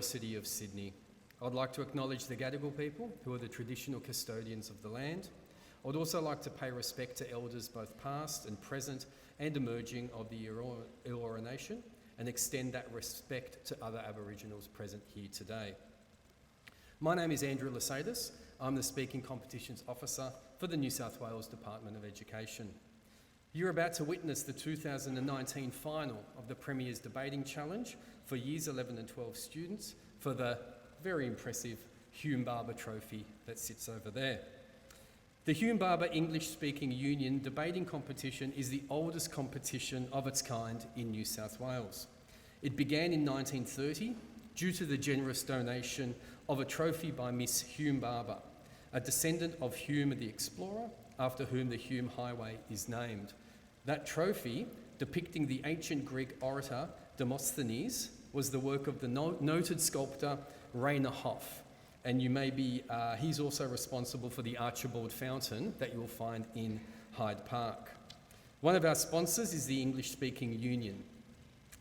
University of Sydney. I'd like to acknowledge the Gadigal people, who are the traditional custodians of the land. I'd also like to pay respect to elders both past and present and emerging of the Eora Nation, and extend that respect to other Aboriginals present here today. My name is Andrew Lasaitis. I'm the Speaking Competitions Officer for the New South Wales Department of Education. You're about to witness the 2019 final of the Premier's Debating Challenge for Years 11 and 12 students for the very impressive Hume Barber Trophy that sits over there. The Hume Barber English Speaking Union debating competition is the oldest competition of its kind in New South Wales. It began in 1930 due to the generous donation of a trophy by Miss Hume Barber, a descendant of Hume the Explorer, after whom the Hume Highway is named. That trophy, depicting the ancient Greek orator Demosthenes, was the work of the noted sculptor Rainer Hoff. And he's also responsible for the Archibald Fountain that you will find in Hyde Park. One of our sponsors is the English Speaking Union.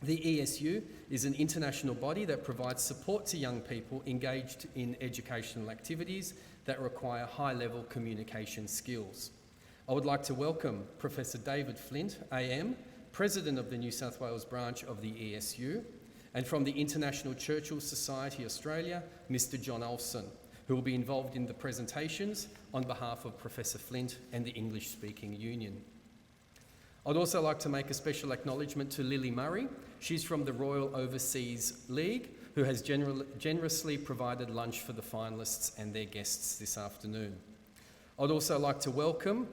The ESU is an international body that provides support to young people engaged in educational activities that require high-level communication skills. I would like to welcome Professor David Flint, AM, President of the New South Wales branch of the ESU, and from the International Churchill Society Australia, Mr. John Olson, who will be involved in the presentations on behalf of Professor Flint and the English Speaking Union. I'd also like to make a special acknowledgement to Lily Murray. She's from the Royal Overseas League, who has generously provided lunch for the finalists and their guests this afternoon. I'd also like to welcome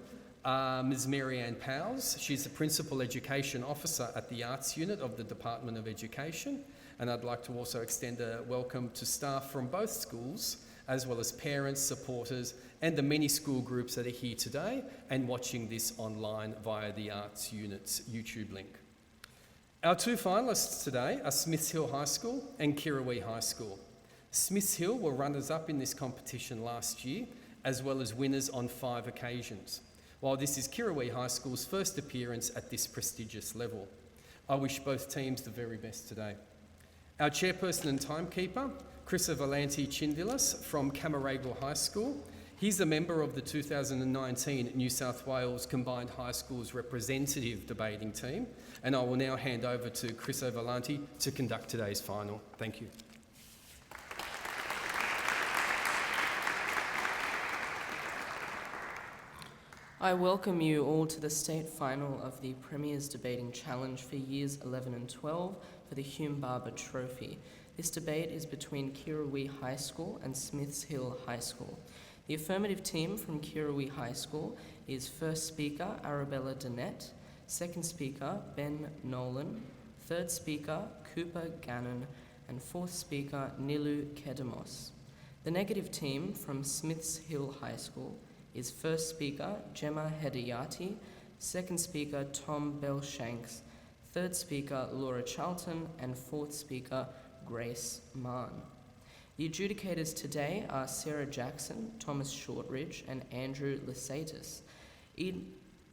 Ms. Mary-Ann Powles. She's the Principal Education Officer at the Arts Unit of the Department of Education, and I'd like to also extend a welcome to staff from both schools, as well as parents, supporters, and the many school groups that are here today and watching this online via the Arts Unit's YouTube link. Our two finalists today are Smiths Hill High School and Kirrawee High School. Smiths Hill were runners-up in this competition last year, as well as winners on 5 occasions, while this is Kirrawee High School's first appearance at this prestigious level. I wish both teams the very best today. Our chairperson and timekeeper, Krisa Valanti-Chindilas from Camaragal High School. He's a member of the 2019 New South Wales Combined High Schools representative debating team, and I will now hand over to Krisa Valanti to conduct today's final. Thank you. I welcome you all to the state final of the Premier's Debating Challenge for Years 11 and 12 for the Hume Barber Trophy. This debate is between Kirrawee High School and Smiths Hill High School. The affirmative team from Kirrawee High School is first speaker Arabella Dennett, second speaker Ben Nolan, third speaker Cooper Gannon, and fourth speaker Nilu Kedemos. The negative team from Smiths Hill High School is first speaker Gemma Heady, second speaker Tom Belshanks, third speaker Laura Charlton, and fourth speaker Grace Mann. The adjudicators today are Sarah Jackson, Thomas Shortridge, and Andrew Lasaitis.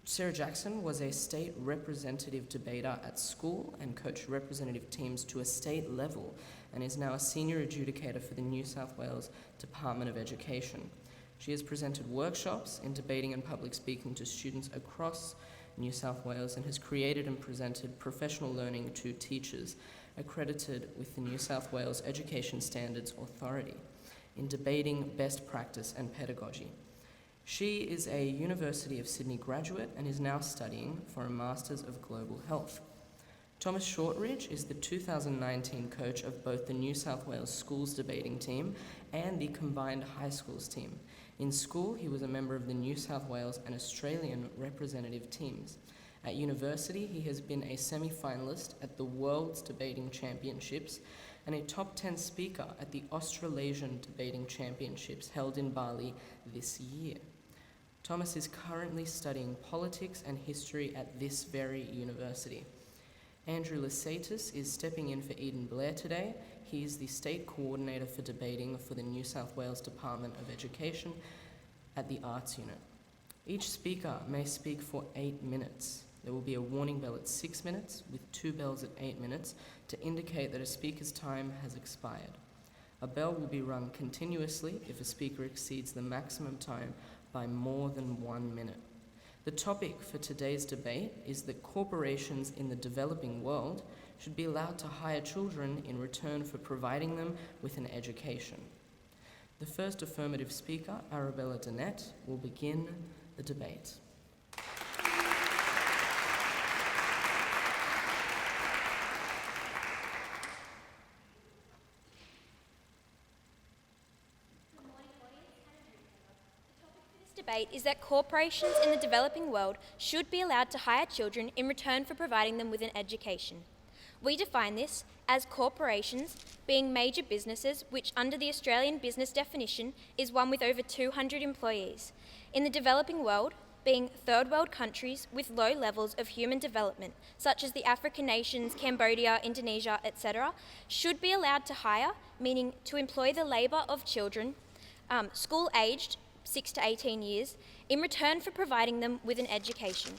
Sarah Jackson was a state representative debater at school and coached representative teams to a state level and is now a senior adjudicator for the New South Wales Department of Education. She has presented workshops in debating and public speaking to students across New South Wales and has created and presented professional learning to teachers accredited with the New South Wales Education Standards Authority in debating best practice and pedagogy. She is a University of Sydney graduate and is now studying for a Masters of Global Health. Thomas Shortridge is the 2019 coach of both the New South Wales Schools debating team and the Combined High Schools team. In school, he was a member of the New South Wales and Australian representative teams. At university, he has been a semi-finalist at the World's Debating Championships and a top 10 speaker at the Australasian Debating Championships held in Bali this year. Thomas is currently studying politics and history at this very university. Andrew Lasaitis is stepping in for Eden Blair today. He is the State Coordinator for Debating for the New South Wales Department of Education at the Arts Unit. Each speaker may speak for 8 minutes. There will be a warning bell at 6 minutes with 2 bells at 8 minutes to indicate that a speaker's time has expired. A bell will be rung continuously if a speaker exceeds the maximum time by more than 1 minute. The topic for today's debate is that corporations in the developing world should be allowed to hire children in return for providing them with an education. The first affirmative speaker, Arabella Dennett, will begin the debate. Debate is that corporations in the developing world should be allowed to hire children in return for providing them with an education. We define this as corporations being major businesses, which under the Australian business definition is one with over 200 employees. In the developing world, being third world countries with low levels of human development, such as the African nations, Cambodia, Indonesia, etc., should be allowed to hire, meaning to employ the labour of children, school-aged, 6 to 18 years, in return for providing them with an education.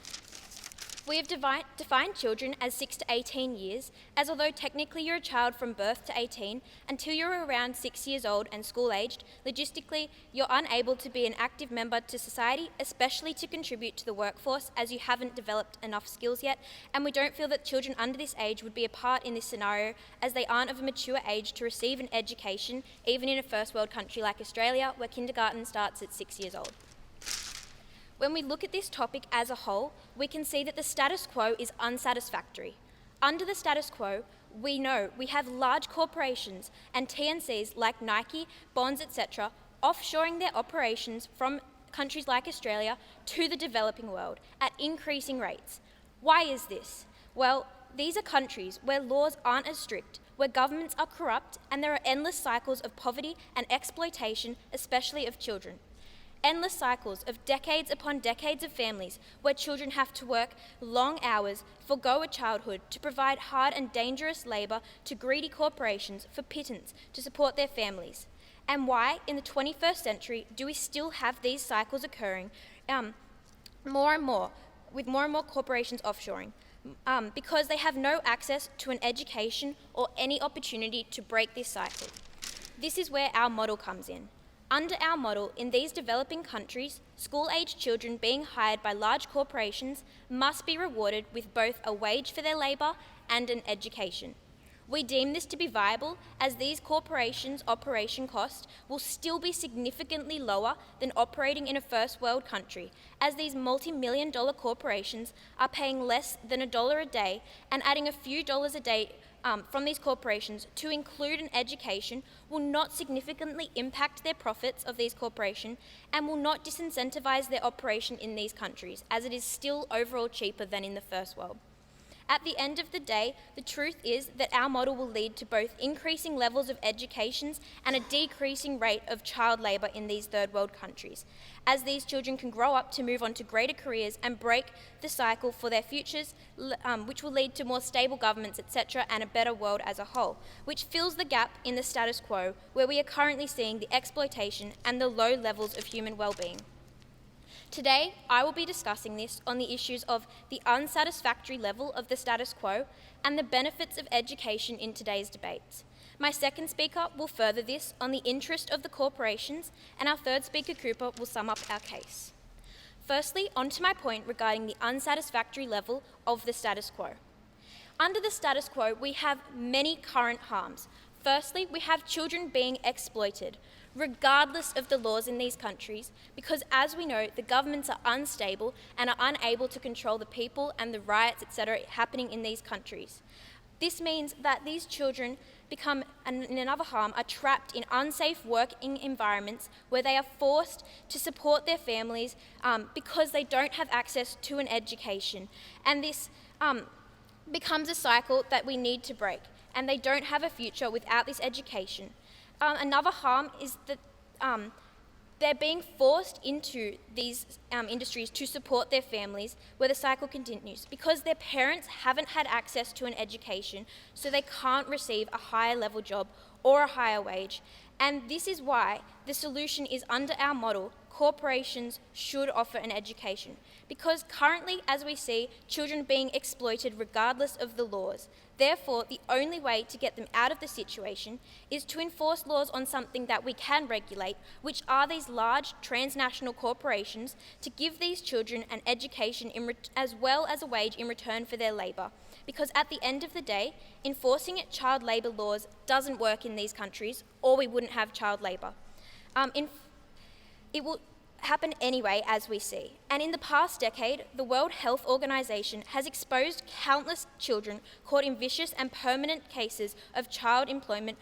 We have defined children as 6 to 18 years, as although technically you're a child from birth to 18, until you're around 6 years old and school-aged, logistically you're unable to be an active member to society, especially to contribute to the workforce, as you haven't developed enough skills yet, and we don't feel that children under this age would be a part in this scenario, as they aren't of a mature age to receive an education, even in a first world country like Australia, where kindergarten starts at 6 years old. When we look at this topic as a whole, we can see that the status quo is unsatisfactory. Under the status quo, we know we have large corporations and TNCs like Nike, Bonds, etc., offshoring their operations from countries like Australia to the developing world at increasing rates. Why is this? Well, these are countries where laws aren't as strict, where governments are corrupt, and there are endless cycles of poverty and exploitation, especially of children. Endless cycles of decades upon decades of families where children have to work long hours, forgo a childhood to provide hard and dangerous labour to greedy corporations for pittance to support their families. And why, in the 21st century, do we still have these cycles occurring more and more, with more and more corporations offshoring? Because they have no access to an education or any opportunity to break this cycle. This is where our model comes in. Under our model, in these developing countries, school-aged children being hired by large corporations must be rewarded with both a wage for their labour and an education. We deem this to be viable, as these corporations' operation cost will still be significantly lower than operating in a first world country, as these multi-million-dollar corporations are paying less than $1 a day, and adding a few dollars a day from these corporations to include an education will not significantly impact their profits of these corporations and will not disincentivize their operation in these countries, as it is still overall cheaper than in the first world. At the end of the day, the truth is that our model will lead to both increasing levels of educations and a decreasing rate of child labour in these third world countries, as these children can grow up to move on to greater careers and break the cycle for their futures, which will lead to more stable governments, etc., and a better world as a whole, which fills the gap in the status quo where we are currently seeing the exploitation and the low levels of human well-being. Today, I will be discussing this on the issues of the unsatisfactory level of the status quo and the benefits of education in today's debates. My second speaker will further this on the interest of the corporations, and our third speaker, Krupa, will sum up our case. Firstly, on to my point regarding the unsatisfactory level of the status quo. Under the status quo, we have many current harms. Firstly, we have children being exploited, regardless of the laws in these countries, because as we know, the governments are unstable and are unable to control the people and the riots, etc., happening in these countries. This means that these children become, in another harm, are trapped in unsafe working environments where they are forced to support their families because they don't have access to an education. And this becomes a cycle that we need to break, and they don't have a future without this education. Another harm is that they're being forced into these industries to support their families, where the cycle continues, because their parents haven't had access to an education, so they can't receive a higher level job or a higher wage. And this is why the solution is, under our model, corporations should offer an education. Because currently, as we see, children are being exploited regardless of the laws. Therefore, the only way to get them out of the situation is to enforce laws on something that we can regulate, which are these large transnational corporations, to give these children an education as well as a wage in return for their labour. Because at the end of the day, enforcing child labour laws doesn't work in these countries, or we wouldn't have child labour. It will happen anyway, as we see. And in the past decade, the World Health Organization has exposed countless children caught in vicious and permanent cases of child employment.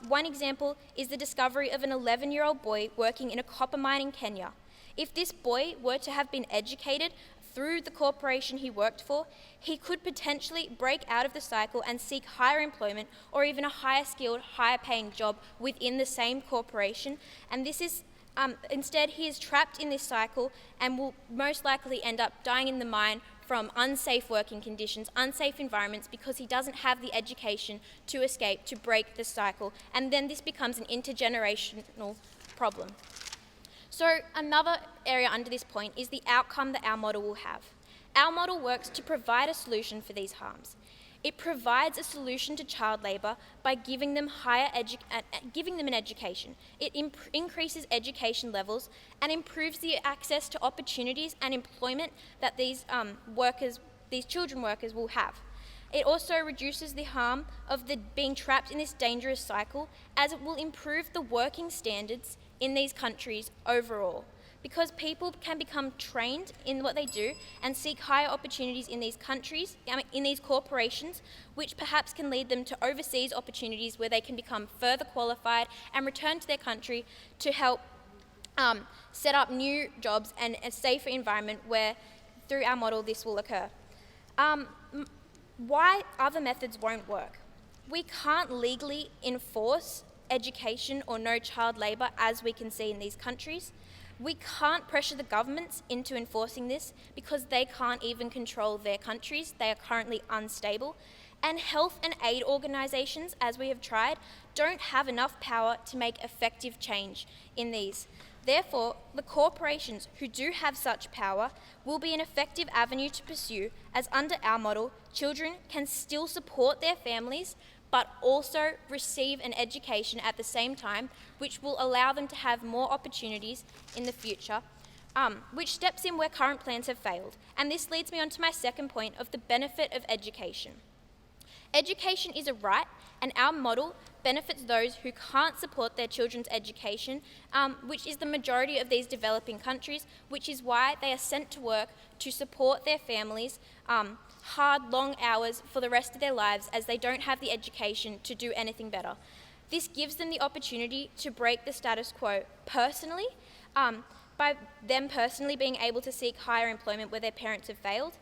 One example is the discovery of an 11-year-old boy working in a copper mine in Kenya. If this boy were to have been educated through the corporation he worked for, he could potentially break out of the cycle and seek higher employment or even a higher skilled, higher paying job within the same corporation. And this is instead, he is trapped in this cycle and will most likely end up dying in the mine from unsafe working conditions, unsafe environments, because he doesn't have the education to escape, to break the cycle. And then this becomes an intergenerational problem. So another area under this point is the outcome that our model will have. Our model works to provide a solution for these harms. It provides a solution to child labour by giving them an education. It increases education levels and improves the access to opportunities and employment that these children workers will have. It also reduces the harm of being trapped in this dangerous cycle, as it will improve the working standards in these countries overall. Because people can become trained in what they do and seek higher opportunities in these countries, in these corporations, which perhaps can lead them to overseas opportunities where they can become further qualified and return to their country to help set up new jobs and a safer environment where, through our model, this will occur. Why other methods won't work? We can't legally enforce education or no child labour, as we can see in these countries. We can't pressure the governments into enforcing this because they can't even control their countries. They are currently unstable. And health and aid organisations, as we have tried, don't have enough power to make effective change in these. Therefore, the corporations who do have such power will be an effective avenue to pursue, as under our model, children can still support their families but also receive an education at the same time, which will allow them to have more opportunities in the future, which steps in where current plans have failed. And this leads me on to my second point of the benefit of education. Education is a right, and our model benefits those who can't support their children's education, which is the majority of these developing countries, which is why they are sent to work to support their families, hard, long hours for the rest of their lives, as they don't have the education to do anything better. This gives them the opportunity to break the status quo personally, by them personally being able to seek higher employment where their parents have failed.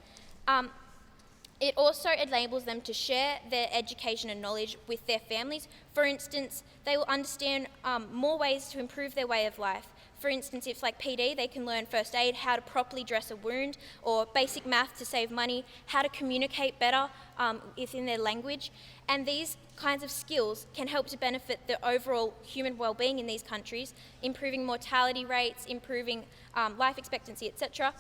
It also enables them to share their education and knowledge with their families. For instance, they will understand more ways to improve their way of life. For instance, if like PD, they can learn first aid, how to properly dress a wound, or basic math to save money, how to communicate better within their language. And these kinds of skills can help to benefit the overall human well-being in these countries, improving mortality rates, improving life expectancy, etc.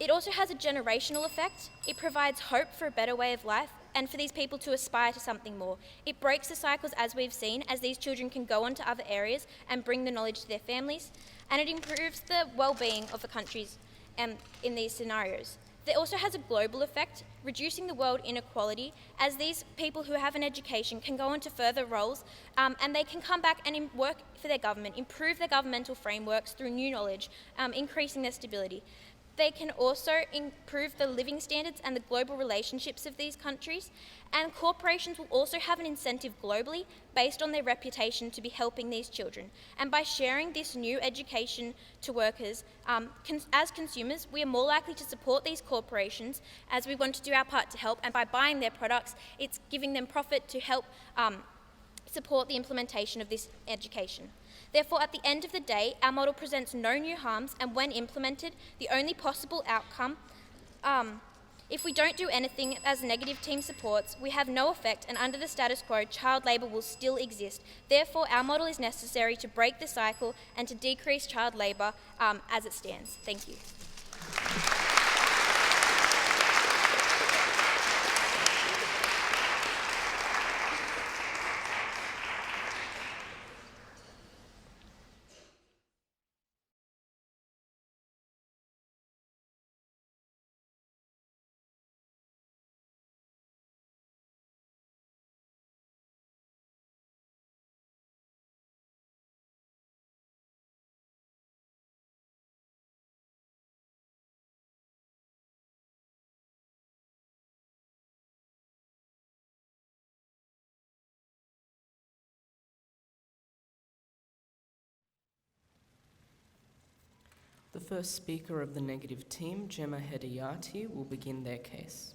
It also has a generational effect. It provides hope for a better way of life and for these people to aspire to something more. It breaks the cycles, as we've seen, as these children can go on to other areas and bring the knowledge to their families. And it improves the well-being of the countries in these scenarios. It also has a global effect, reducing the world inequality, as these people who have an education can go on to further roles, and they can come back and work for their government, improve their governmental frameworks through new knowledge, increasing their stability. They can also improve the living standards and the global relationships of these countries, and corporations will also have an incentive globally based on their reputation to be helping these children. And by sharing this new education to workers, as consumers, we are more likely to support these corporations as we want to do our part to help, and by buying their products, it's giving them profit to help support the implementation of this education. Therefore, at the end of the day, our model presents no new harms, and when implemented, the only possible outcome If we don't do anything as negative team supports, we have no effect, and under the status quo, child labour will still exist. Therefore, our model is necessary to break the cycle and to decrease child labour as it stands. Thank you. The first speaker of the negative team, Gemma, Heady, will begin their case.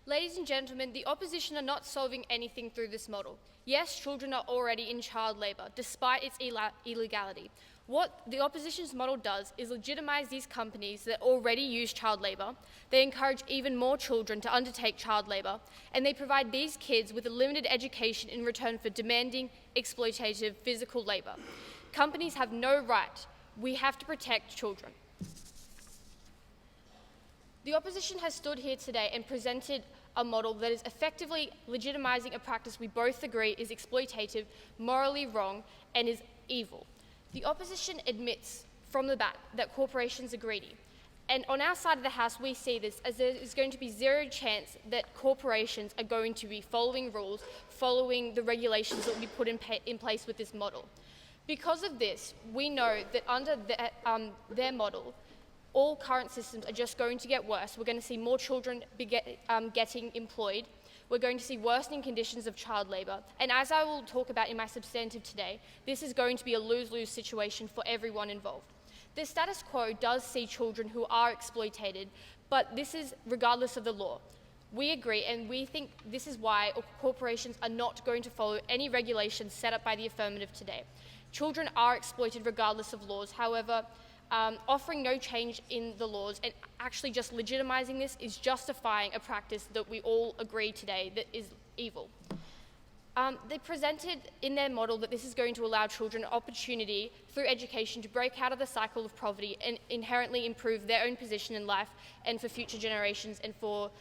Ladies and gentlemen, the opposition are not solving anything through this model. Yes, children are already in child labour, despite its illegality. What the opposition's model does is legitimise these companies that already use child labour. They encourage even more children to undertake child labour, and they provide these kids with a limited education in return for demanding, exploitative physical labour. Companies have no right. We have to protect children. The opposition has stood here today and presented a model that is effectively legitimising a practice we both agree is exploitative, morally wrong, and is evil. The opposition admits from the bat that corporations are greedy. And on our side of the house, we see this as there is going to be zero chance that corporations are going to be following rules, following the regulations that will be put in place with this model. Because of this, we know that under their model, all current systems are just going to get worse. We're going to see more children getting employed. We're going to see worsening conditions of child labour. And as I will talk about in my substantive today, this is going to be a lose-lose situation for everyone involved. The status quo does see children who are exploited, but this is regardless of the law. We agree, and we think this is why corporations are not going to follow any regulations set up by the Affirmative today. Children are exploited regardless of laws. However, offering no change in the laws and actually just legitimizing this is justifying a practice that we all agree today that is evil. They presented in their model that this is going to allow children an opportunity through education to break out of the cycle of poverty and inherently improve their own position in life and for future generations and for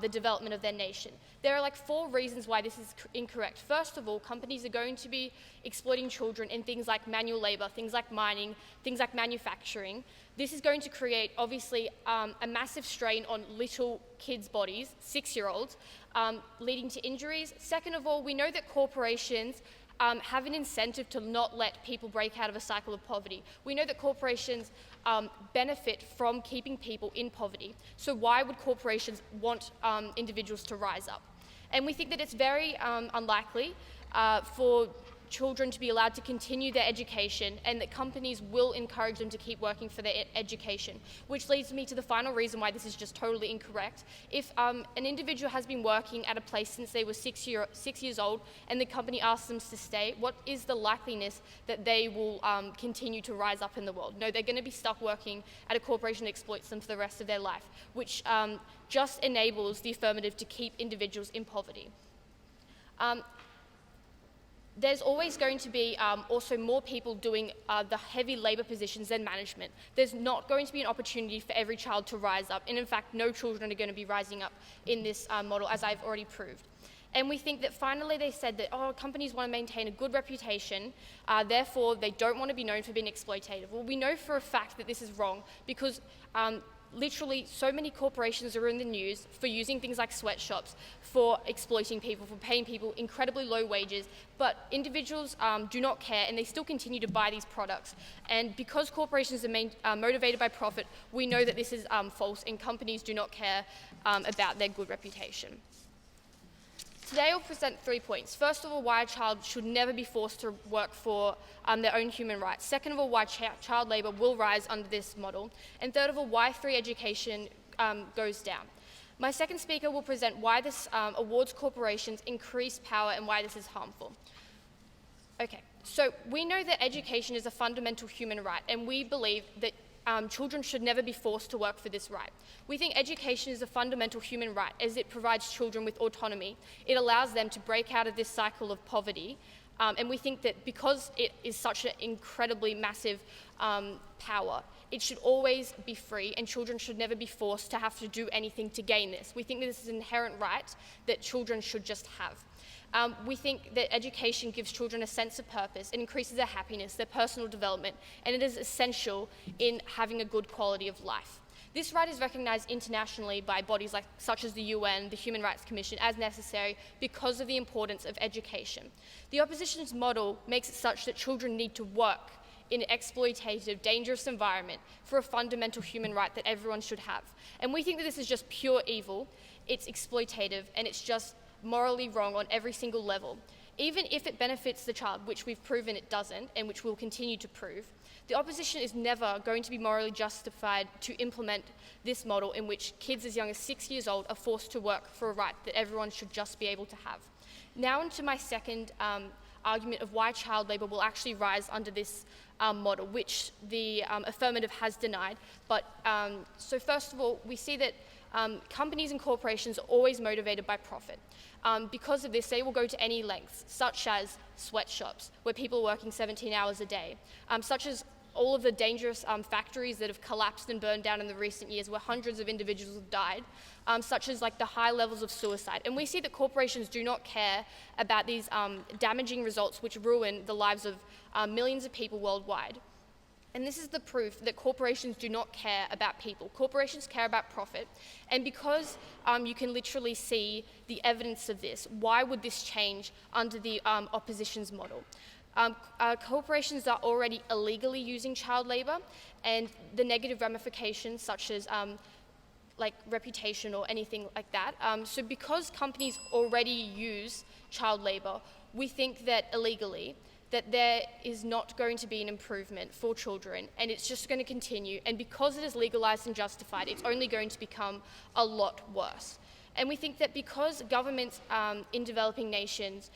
the development of their nation. There are like 4 reasons why this is incorrect. First of all, companies are going to be exploiting children in things like manual labour, things like mining, things like manufacturing. This is going to create, obviously, a massive strain on little kids' bodies, 6-year-olds, leading to injuries. Second of all, we know that corporations have an incentive to not let people break out of a cycle of poverty. We know that corporations benefit from keeping people in poverty. So why would corporations want individuals to rise up? And we think that it's very unlikely for children to be allowed to continue their education and that companies will encourage them to keep working for their education, which leads me to the final reason why this is just totally incorrect. If an individual has been working at a place since they were 6 years old and the company asks them to stay, what is the likeliness that they will continue to rise up in the world? No, they're going to be stuck working at a corporation that exploits them for the rest of their life, which just enables the Affirmative to keep individuals in poverty. There's always going to be also more people doing the heavy labour positions than management. There's not going to be an opportunity for every child to rise up, and in fact, no children are going to be rising up in this model, as I've already proved. And we think that finally they said that, companies want to maintain a good reputation, therefore they don't want to be known for being exploitative. Well, we know for a fact that this is wrong because literally so many corporations are in the news for using things like sweatshops, for exploiting people, for paying people incredibly low wages, but individuals do not care and they still continue to buy these products. And because corporations are motivated by profit, we know that this is false and companies do not care about their good reputation. Today I'll present 3 points. First of all, why a child should never be forced to work for their own human rights. Second of all, why child labour will rise under this model. And third of all, why free education goes down. My second speaker will present why this awards corporations increased power and why this is harmful. Okay, so we know that education is a fundamental human right, and we believe that children should never be forced to work for this right. We think education is a fundamental human right as it provides children with autonomy. It allows them to break out of this cycle of poverty. And we think that because it is such an incredibly massive power, it should always be free and children should never be forced to have to do anything to gain this. We think that this is an inherent right that children should just have. We think that education gives children a sense of purpose, it increases their happiness, their personal development, and it is essential in having a good quality of life. This right is recognised internationally by bodies such as the UN, the Human Rights Commission, as necessary because of the importance of education. The opposition's model makes it such that children need to work in an exploitative, dangerous environment for a fundamental human right that everyone should have. And we think that this is just pure evil, it's exploitative, and it's just morally wrong on every single level. Even if it benefits the child, which we've proven it doesn't, and which we'll continue to prove, the opposition is never going to be morally justified to implement this model in which kids as young as 6 years old are forced to work for a right that everyone should just be able to have. Now into my second argument of why child labour will actually rise under this model, which the affirmative has denied. But so first of all, we see that companies and corporations are always motivated by profit. Because of this, they will go to any lengths, such as sweatshops, where people are working 17 hours a day, such as all of the dangerous factories that have collapsed and burned down in the recent years where hundreds of individuals have died, such as the high levels of suicide. And we see that corporations do not care about these damaging results which ruin the lives of millions of people worldwide. And this is the proof that corporations do not care about people. Corporations care about profit. And because you can literally see the evidence of this, why would this change under the opposition's model? Corporations are already illegally using child labour, and the negative ramifications such as reputation or anything like that. So because companies already use child labour, we think that illegally, that there is not going to be an improvement for children, and it's just going to continue. And because it is legalised and justified, it's only going to become a lot worse. And we think that because governments in developing nations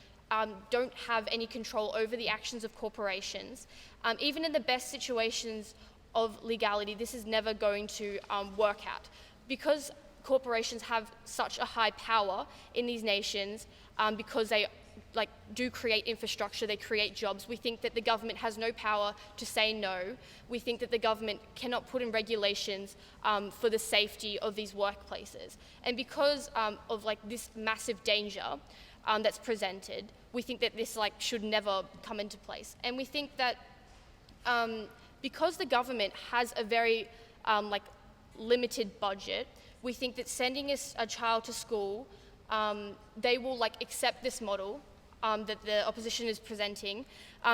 don't have any control over the actions of corporations, even in the best situations of legality, this is never going to work out. Because corporations have such a high power in these nations, because they do create infrastructure, they create jobs. We think that the government has no power to say no. We think that the government cannot put in regulations for the safety of these workplaces. And because of this massive danger that's presented, we think that this should never come into place. And we think that because the government has a very limited budget, we think that sending a child to school, they will accept this model that the opposition is presenting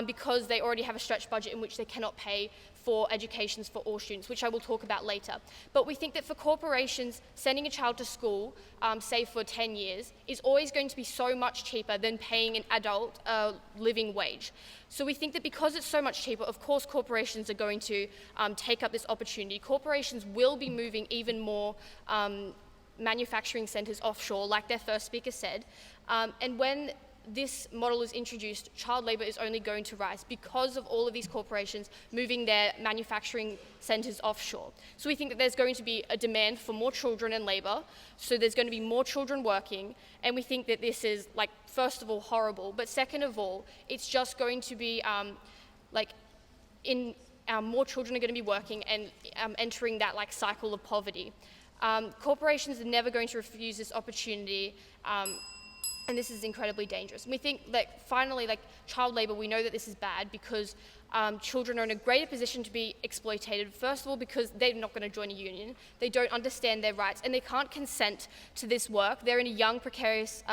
because they already have a stretched budget in which they cannot pay for educations for all students, which I will talk about later. But we think that for corporations, sending a child to school, say for 10 years, is always going to be so much cheaper than paying an adult living wage. So we think that because it's so much cheaper, of course corporations are going to take up this opportunity. Corporations will be moving even more manufacturing centres offshore, like their first speaker said. And when this model is introduced, child labour is only going to rise because of all of these corporations moving their manufacturing centres offshore. So we think that there's going to be a demand for more children and labour, so there's going to be more children working, and we think that this is, first of all, horrible, but second of all, it's just going to be, more children are going to be working and entering that, cycle of poverty. Corporations are never going to refuse this opportunity, and this is incredibly dangerous. And we think that finally, child labour, we know that this is bad because children are in a greater position to be exploitated, first of all because they're not going to join a union, they don't understand their rights, and they can't consent to this work. They're in a young, precarious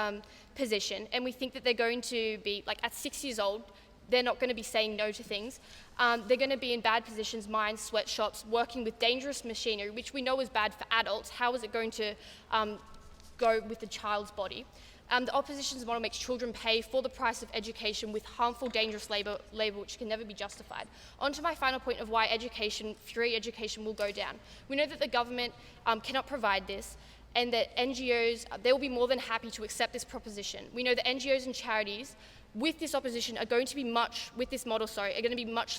position, and we think that they're going to be, like at 6 years old, they're not going to be saying no to things. They're going to be in bad positions, mines, sweatshops, working with dangerous machinery, which we know is bad for adults. How is it going to go with the child's body? The opposition's model makes children pay for the price of education with harmful, dangerous labour which can never be justified. On to my final point of why free education will go down. We know that the government cannot provide this, and that NGOs, they will be more than happy to accept this proposition. We know that NGOs and charities with this opposition are going to be much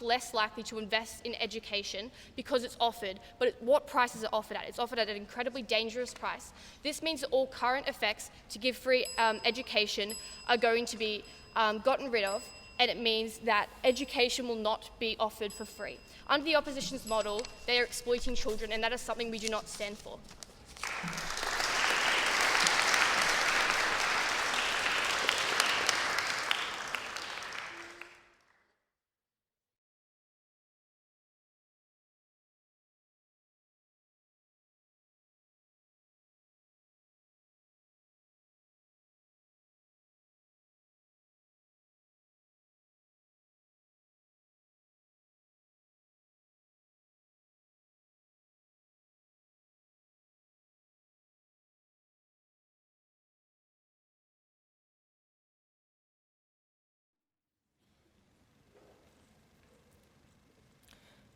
less likely to invest in education because it's offered. But what price is it offered at? It's offered at an incredibly dangerous price. This means that all current effects to give free education are going to be gotten rid of, and it means that education will not be offered for free. Under the opposition's model, they are exploiting children, and that is something we do not stand for.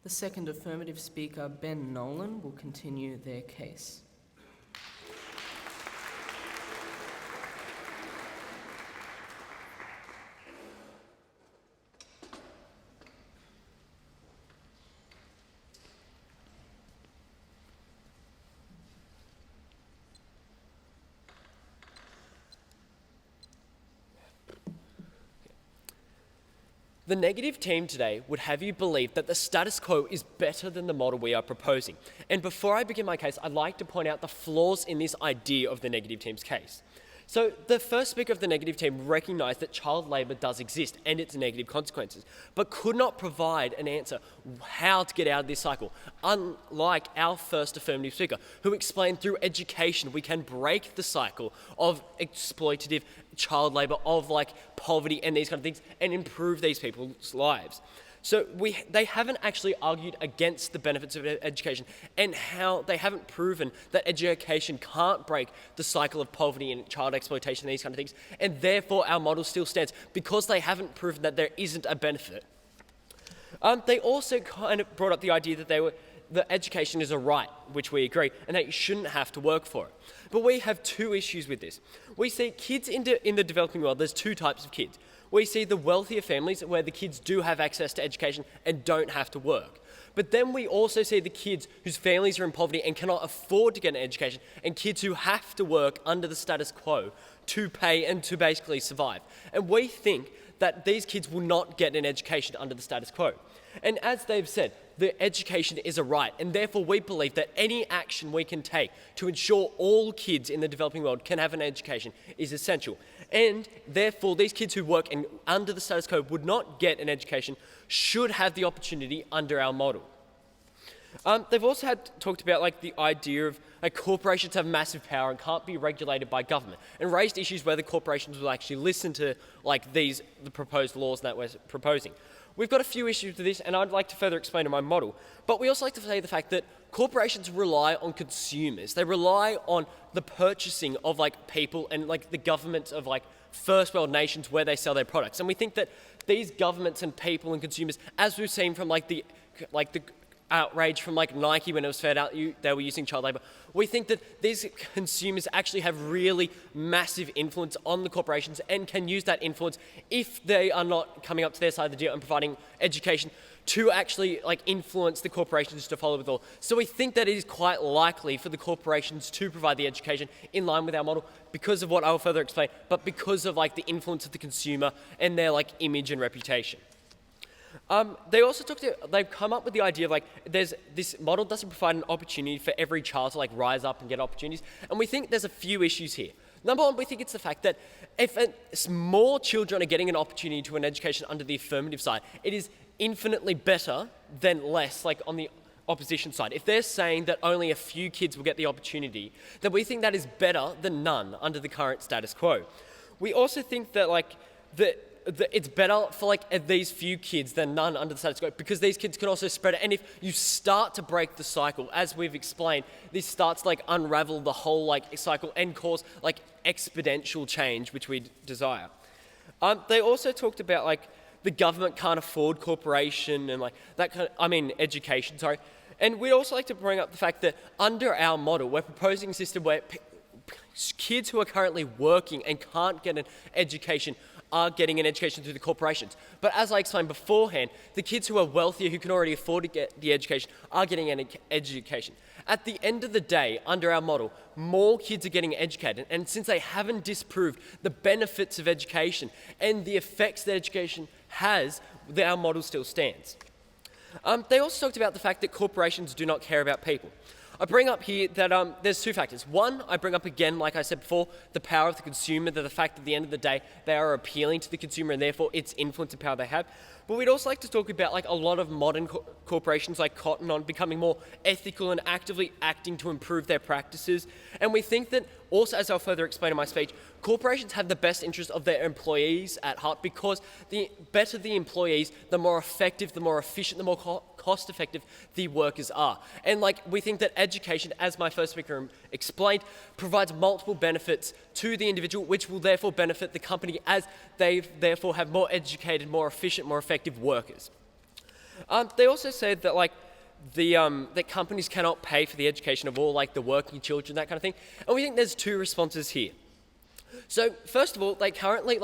The second affirmative speaker, Ben Nolan, will continue their case. The negative team today would have you believe that the status quo is better than the model we are proposing. And before I begin my case, I'd like to point out the flaws in this idea of the negative team's case. So the first speaker of the negative team recognised that child labour does exist and its negative consequences, but could not provide an answer how to get out of this cycle, unlike our first affirmative speaker, who explained through education we can break the cycle of exploitative child labour, of poverty and these kind of things, and improve these people's lives. So they haven't actually argued against the benefits of education, and how they haven't proven that education can't break the cycle of poverty and child exploitation and these kind of things, and therefore our model still stands because they haven't proven that there isn't a benefit. They also kind of brought up the idea that that education is a right, which we agree, and that you shouldn't have to work for it. But we have two issues with this. We see kids in the developing world, there's two types of kids. We see the wealthier families where the kids do have access to education and don't have to work. But then we also see the kids whose families are in poverty and cannot afford to get an education, and kids who have to work under the status quo to pay and to basically survive. And we think that these kids will not get an education under the status quo. And as they've said, the education is a right, and therefore we believe that any action we can take to ensure all kids in the developing world can have an education is essential. And therefore these kids who work under the status quo would not get an education should have the opportunity under our model. They've also talked about the idea of corporations have massive power and can't be regulated by government, and raised issues whether corporations will actually listen to the proposed laws that we're proposing. We've got a few issues with this, and I'd like to further explain in my model. But we also like to say the fact that corporations rely on consumers. They rely on the purchasing of people and the governments of first world nations where they sell their products. And we think that these governments and people and consumers, as we've seen from the outrage from Nike when it was found out they were using child labour, we think that these consumers actually have really massive influence on the corporations and can use that influence, if they are not coming up to their side of the deal and providing education, to actually influence the corporations to follow with all. So we think that it is quite likely for the corporations to provide the education in line with our model because of what I will further explain, but because of the influence of the consumer and their image and reputation. They also they've come up with the idea of this model doesn't provide an opportunity for every child to rise up and get opportunities, and we think there's a few issues here. Number one, we think it's the fact that if more children are getting an opportunity to an education under the affirmative side, it is infinitely better than less, like on the opposition side. If they're saying that only a few kids will get the opportunity, then we think that is better than none under the current status quo. We also think that it's better for these few kids than none under the status quo, because these kids can also spread it. And if you start to break the cycle, as we've explained, this starts to unravel the whole cycle and cause exponential change, which we desire. They also talked about the government can't afford corporation and education, sorry. And we'd also like to bring up the fact that under our model, we're proposing a system where kids who are currently working and can't get an education are getting an education through the corporations. But as I explained beforehand, the kids who are wealthier, who can already afford to get the education, are getting an education. At the end of the day, under our model, more kids are getting educated, and since they haven't disproved the benefits of education and the effects that education has, our model still stands. They also talked about the fact that corporations do not care about people. I bring up here that there's two factors. One, I bring up again, like I said before, the power of the consumer, that the fact that at the end of the day, they are appealing to the consumer and therefore its influence and power they have. But we'd also like to talk about a lot of modern corporations like Cotton On becoming more ethical and actively acting to improve their practices. And we think that also, as I'll further explain in my speech, corporations have the best interest of their employees at heart, because the better the employees, the more effective, the more efficient, the more cost effective the workers are. And we think that education, as my first speaker explained, provides multiple benefits to the individual, which will therefore benefit the company, as they therefore have more educated, more efficient, more effective workers. They also said that that companies cannot pay for the education of all the working children, that kind of thing. And we think there's two responses here. So first of all, currently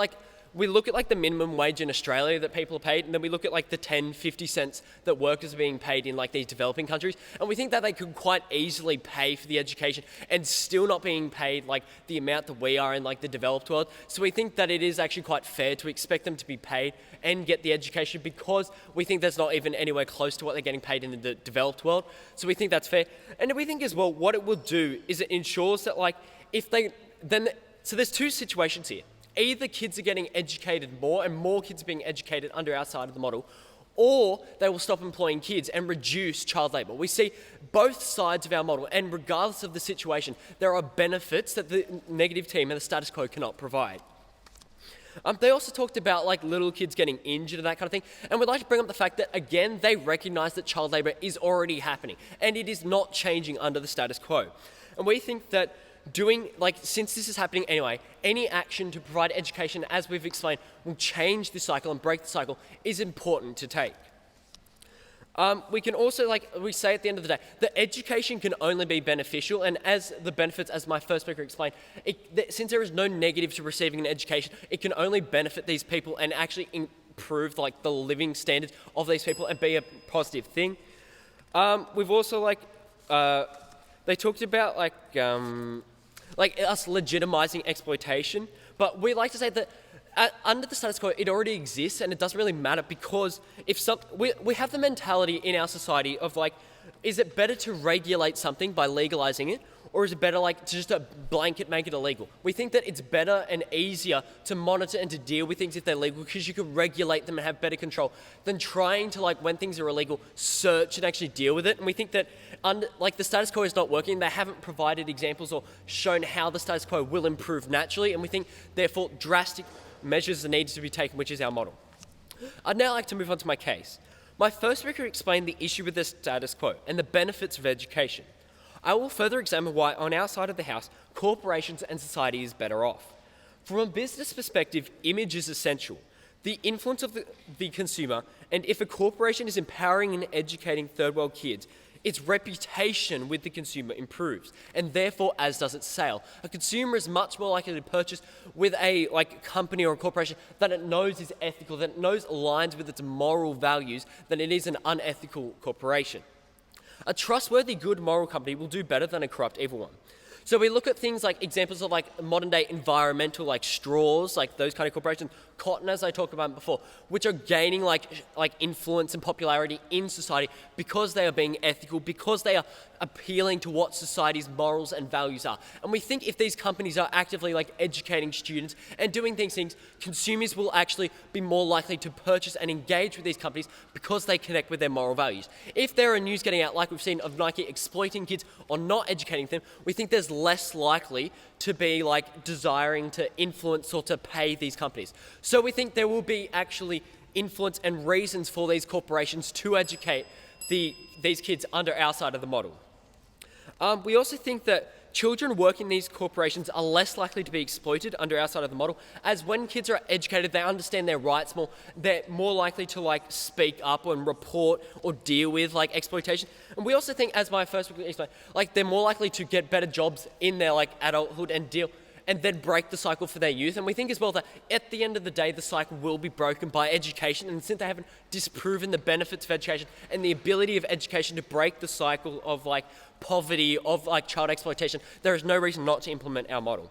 we look at the minimum wage in Australia that people are paid, and then we look at the 10, 50 cents that workers are being paid in these developing countries, and we think that they could quite easily pay for the education and still not being paid the amount that we are in the developed world. So we think that it is actually quite fair to expect them to be paid and get the education, because we think that's not even anywhere close to what they're getting paid in the developed world. So we think that's fair. And we think as well, what it will do is it ensures that so there's two situations here. Either kids are getting educated more, and more kids are being educated under our side of the model, or they will stop employing kids and reduce child labour. We see both sides of our model, and regardless of the situation, there are benefits that the negative team and the status quo cannot provide. They also talked about little kids getting injured and that kind of thing, and we'd like to bring up the fact that, again, they recognise that child labour is already happening, and it is not changing under the status quo. And we think that since this is happening anyway, any action to provide education, as we've explained, will change the cycle and break the cycle, is important to take. We can also, we say at the end of the day, that education can only be beneficial, and as the benefits, as my first speaker explained, since there is no negative to receiving an education, it can only benefit these people and actually improve the living standards of these people and be a positive thing. We've also they talked about us legitimizing exploitation, but we like to say that under the status quo, it already exists, and it doesn't really matter, because we have the mentality in our society of is it better to regulate something by legalizing it, or is it better to just a blanket make it illegal? We think that it's better and easier to monitor and to deal with things if they're legal, because you can regulate them and have better control, than trying to when things are illegal, search and actually deal with it. And we think that the status quo is not working. They haven't provided examples or shown how the status quo will improve naturally, and we think therefore drastic measures are needed to be taken, which is our model. I'd now like to move on to my case. My first speaker explained the issue with the status quo and the benefits of education. I will further examine why, on our side of the house, corporations and society is better off. From a business perspective, image is essential. The influence of the consumer, and if a corporation is empowering and educating third world kids, its reputation with the consumer improves, and therefore as does its sale. A consumer is much more likely to purchase with a company or a corporation that it knows is ethical, that it knows aligns with its moral values, than it is an unethical corporation. A trustworthy, good moral company will do better than a corrupt, evil one. So we look at things examples of modern day environmental straws, those kind of corporations, cotton, as I talked about before, which are gaining like influence and popularity in society because they are being ethical, because they are appealing to what society's morals and values are. And we think if these companies are actively like educating students and doing things, consumers will actually be more likely to purchase and engage with these companies because they connect with their moral values. If there are news getting out, like we've seen of Nike exploiting kids or not educating them, we think there's less likely to be like desiring to influence or to pay these companies. So we think there will be actually influence and reasons for these corporations to educate these kids under our side of the model. We also think that children working in these corporations are less likely to be exploited under our side of the model, as when kids are educated, they understand their rights more, they're more likely to like speak up and report or deal with like exploitation. And we also think, as my first book explained, like they're more likely to get better jobs in their like adulthood and then break the cycle for their youth. And we think as well that at the end of the day, the cycle will be broken by education. And since they haven't disproven the benefits of education and the ability of education to break the cycle of like poverty, of like child exploitation, there is no reason not to implement our model.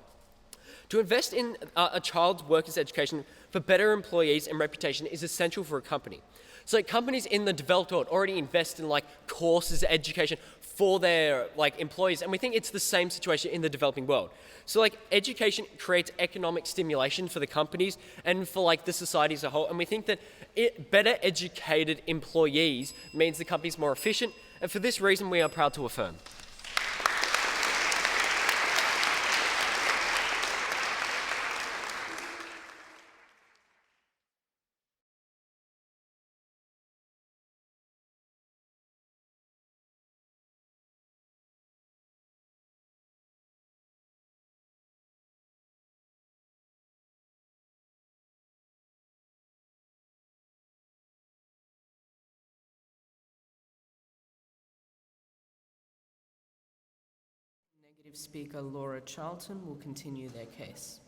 To invest in a child's workers' education for better employees and reputation is essential for a company. So companies in the developed world already invest in like courses, education for their like employees, and we think it's the same situation in the developing world. So like education creates economic stimulation for the companies and for like the society as a whole, and we think that better educated employees means the company's more efficient, and for this reason we are proud to affirm. Negative speaker Laura Charlton will continue their case.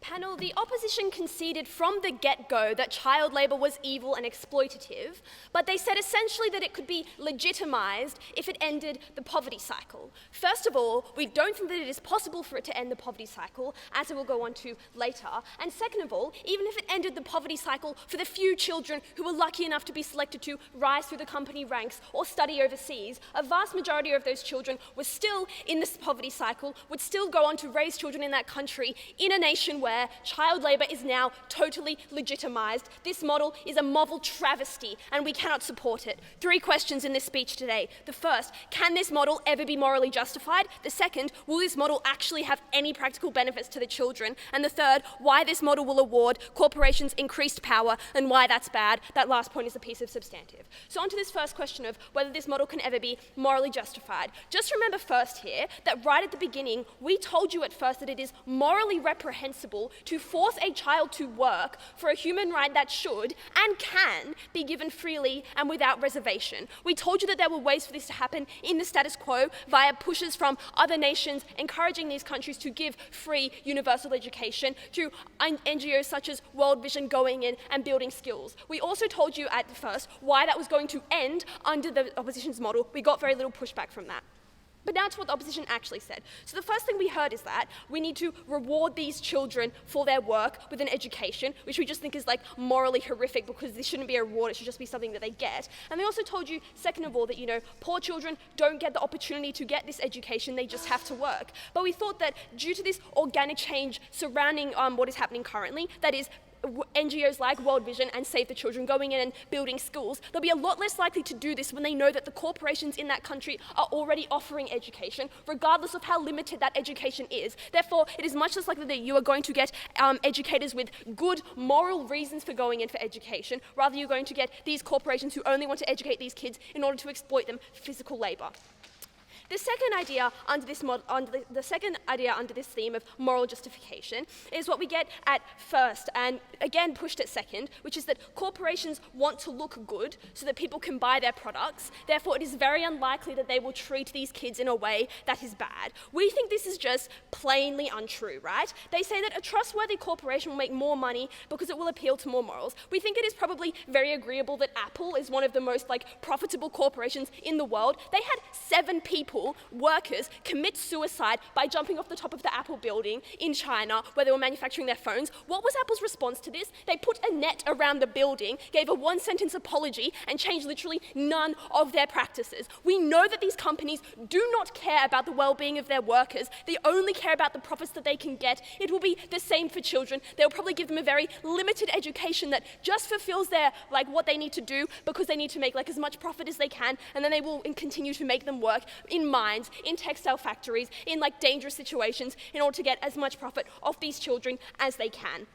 Panel, the opposition conceded from the get-go that child labour was evil and exploitative, but they said essentially that it could be legitimized if it ended the poverty cycle. First of all, we don't think that it is possible for it to end the poverty cycle, as I will go on to later. And second of all, even if it ended the poverty cycle for the few children who were lucky enough to be selected to rise through the company ranks or study overseas, a vast majority of those children were still in this poverty cycle, would still go on to raise children in that country in a nation where child labour is now totally legitimized. This model is a moral travesty and we cannot support it. 3 questions in this speech today. The first, can this model ever be morally justified? The second, will this model actually have any practical benefits to the children? And the third, why this model will award corporations increased power and why that's bad. That last point is a piece of substantive. So on to this first question of whether this model can ever be morally justified. Just remember first here that right at the beginning, we told you at first that it is morally reprehensible to force a child to work for a human right that should and can be given freely and without reservation. We told you that there were ways for this to happen in the status quo via pushes from other nations encouraging these countries to give free universal education, through NGOs such as World Vision going in and building skills. We also told you at first why that was going to end under the opposition's model. We got very little pushback from that. But now to what the opposition actually said. So the first thing we heard is that we need to reward these children for their work with an education, which we just think is like morally horrific because this shouldn't be a reward, it should just be something that they get. And they also told you, second of all, that, poor children don't get the opportunity to get this education, they just have to work. But we thought that due to this organic change surrounding what is happening currently, that is NGOs like World Vision and Save the Children going in and building schools, they'll be a lot less likely to do this when they know that the corporations in that country are already offering education, regardless of how limited that education is. Therefore, it is much less likely that you are going to get educators with good moral reasons for going in for education. Rather, you're going to get these corporations who only want to educate these kids in order to exploit them for physical labour. The second idea under this theme of moral justification is what we get at first, and again pushed at second, which is that corporations want to look good so that people can buy their products. Therefore, it is very unlikely that they will treat these kids in a way that is bad. We think this is just plainly untrue, right? They say that a trustworthy corporation will make more money because it will appeal to more morals. We think it is probably very agreeable that Apple is one of the most profitable corporations in the world. They had 7 people, workers, commit suicide by jumping off the top of the Apple building in China where they were manufacturing their phones. What was Apple's response to this? They put a net around the building, gave a 1-sentence apology, and changed literally none of their practices. We know that these companies do not care about the well-being of their workers. They only care about the profits that they can get. It will be the same for children. They'll probably give them a very limited education that just fulfills their what they need to do because they need to make as much profit as they can, and then they will continue to make them work in mines, in textile factories, in dangerous situations in order to get as much profit off these children as they can.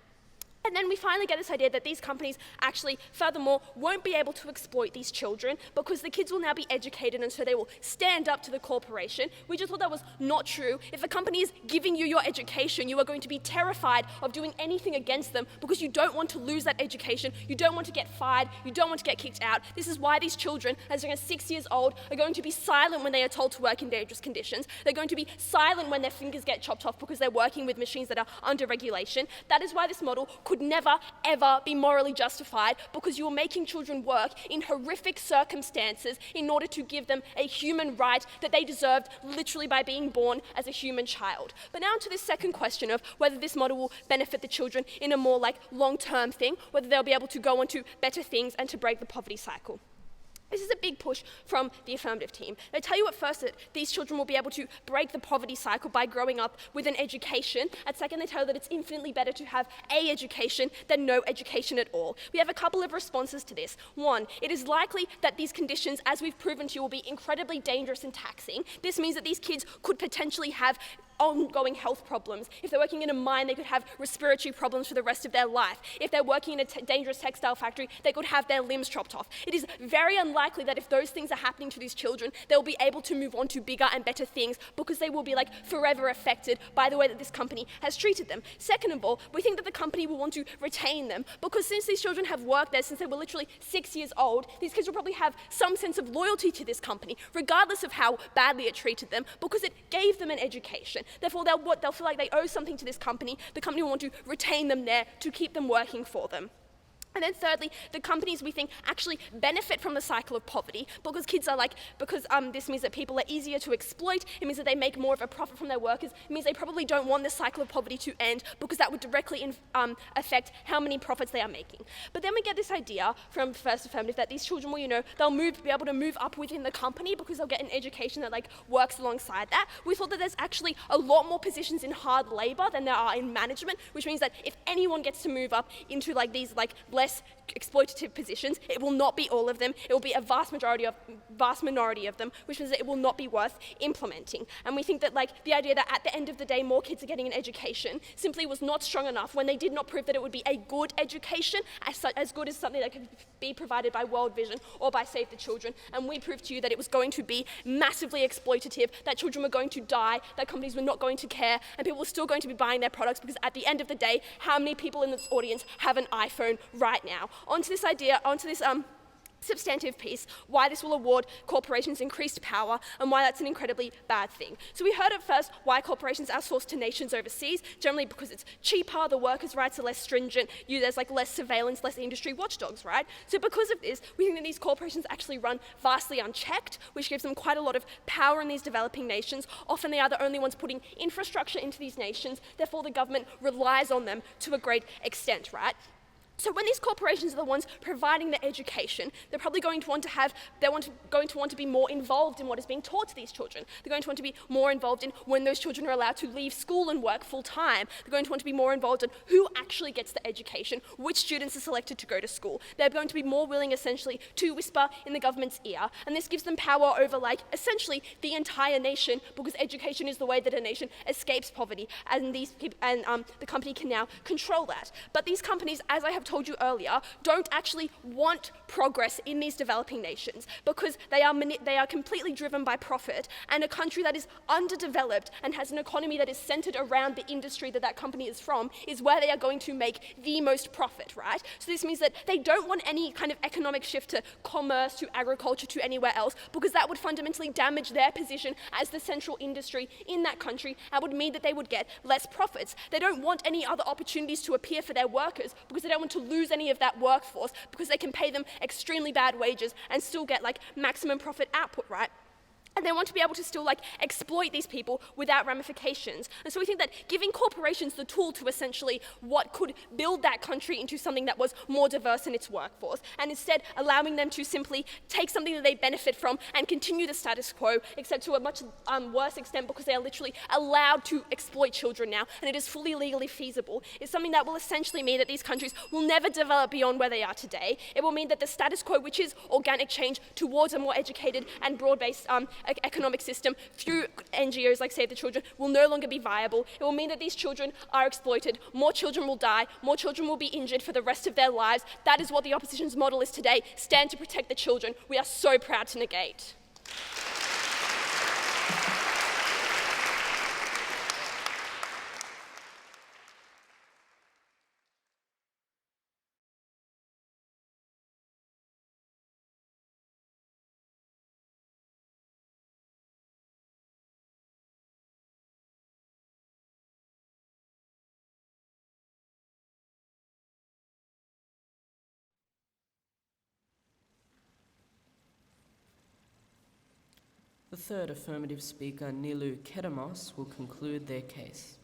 And then we finally get this idea that these companies actually, furthermore, won't be able to exploit these children because the kids will now be educated and so they will stand up to the corporation. We just thought that was not true. If a company is giving you your education, you are going to be terrified of doing anything against them because you don't want to lose that education, you don't want to get fired, you don't want to get kicked out. This is why these children, as young as 6 years old, are going to be silent when they are told to work in dangerous conditions. They're going to be silent when their fingers get chopped off because they're working with machines that are under regulation. That is why this model could never, ever be morally justified, because you are making children work in horrific circumstances in order to give them a human right that they deserved literally by being born as a human child. But now to this second question of whether this model will benefit the children in a more long-term thing, whether they'll be able to go on to better things and to break the poverty cycle. This is a big push from the affirmative team. They tell you at first that these children will be able to break the poverty cycle by growing up with an education. At second, they tell you that it's infinitely better to have a education than no education at all. We have a couple of responses to this. One, it is likely that these conditions, as we've proven to you, will be incredibly dangerous and taxing. This means that these kids could potentially have ongoing health problems. If they're working in a mine, they could have respiratory problems for the rest of their life. If they're working in a dangerous textile factory, they could have their limbs chopped off. It is very unlikely that if those things are happening to these children, they'll be able to move on to bigger and better things because they will be forever affected by the way that this company has treated them. Second of all, we think that the company will want to retain them because since these children have worked there since they were literally 6 years old, these kids will probably have some sense of loyalty to this company, regardless of how badly it treated them, because it gave them an education. Therefore, they'll feel like they owe something to this company. The company will want to retain them there to keep them working for them. And then thirdly, the companies we think actually benefit from the cycle of poverty because kids are this means that people are easier to exploit. It means that they make more of a profit from their workers. It means they probably don't want this cycle of poverty to end because that would directly affect how many profits they are making. But then we get this idea from first affirmative that these children will, they'll be able to move up within the company because they'll get an education that works alongside that. We thought that there's actually a lot more positions in hard labor than there are in management, which means that if anyone gets to move up into these less exploitative positions, it will not be all of them. It will be a vast minority of them, which means that it will not be worth implementing. And we think that the idea that at the end of the day more kids are getting an education simply was not strong enough when they did not prove that it would be a good education, as good as something that could be provided by World Vision or by Save the Children. And we proved to you that it was going to be massively exploitative, that children were going to die, that companies were not going to care, and people were still going to be buying their products because at the end of the day, how many people in this audience have an iPhone right now? Onto this substantive piece, why this will award corporations increased power and why that's an incredibly bad thing. So we heard at first why corporations outsource to nations overseas, generally because it's cheaper, the workers' rights are less stringent, there's less surveillance, less industry watchdogs, right? So because of this, we think that these corporations actually run vastly unchecked, which gives them quite a lot of power in these developing nations. Often they are the only ones putting infrastructure into these nations, therefore the government relies on them to a great extent, right? So when these corporations are the ones providing the education, they're probably going to want to be more involved in what is being taught to these children. They're going to want to be more involved in when those children are allowed to leave school and work full time. They're going to want to be more involved in who actually gets the education, which students are selected to go to school. They're going to be more willing, essentially, to whisper in the government's ear, and this gives them power over, essentially the entire nation, because education is the way that a nation escapes poverty, and the company can now control that. But these companies, as I have told you earlier, don't actually want progress in these developing nations because they are completely driven by profit, and a country that is underdeveloped and has an economy that is centered around the industry that company is from is where they are going to make the most profit, right? So this means that they don't want any kind of economic shift to commerce, to agriculture, to anywhere else, because that would fundamentally damage their position as the central industry in that country and would mean that they would get less profits. They don't want any other opportunities to appear for their workers because they don't want to lose any of that workforce because they can pay them extremely bad wages and still get like maximum profit output, right? And they want to be able to still exploit these people without ramifications. And so we think that giving corporations the tool to essentially what could build that country into something that was more diverse in its workforce, and instead allowing them to simply take something that they benefit from and continue the status quo, except to a much worse extent because they are literally allowed to exploit children now, and it is fully legally feasible, is something that will essentially mean that these countries will never develop beyond where they are today. It will mean that the status quo, which is organic change towards a more educated and broad-based economic system through NGOs like Save the Children, will no longer be viable. It will mean that these children are exploited, more children will die, more children will be injured for the rest of their lives. That is what the opposition's model is today. Stand to protect the children. We are so proud to negate. The third affirmative speaker, Nilu Kedamos, will conclude their case.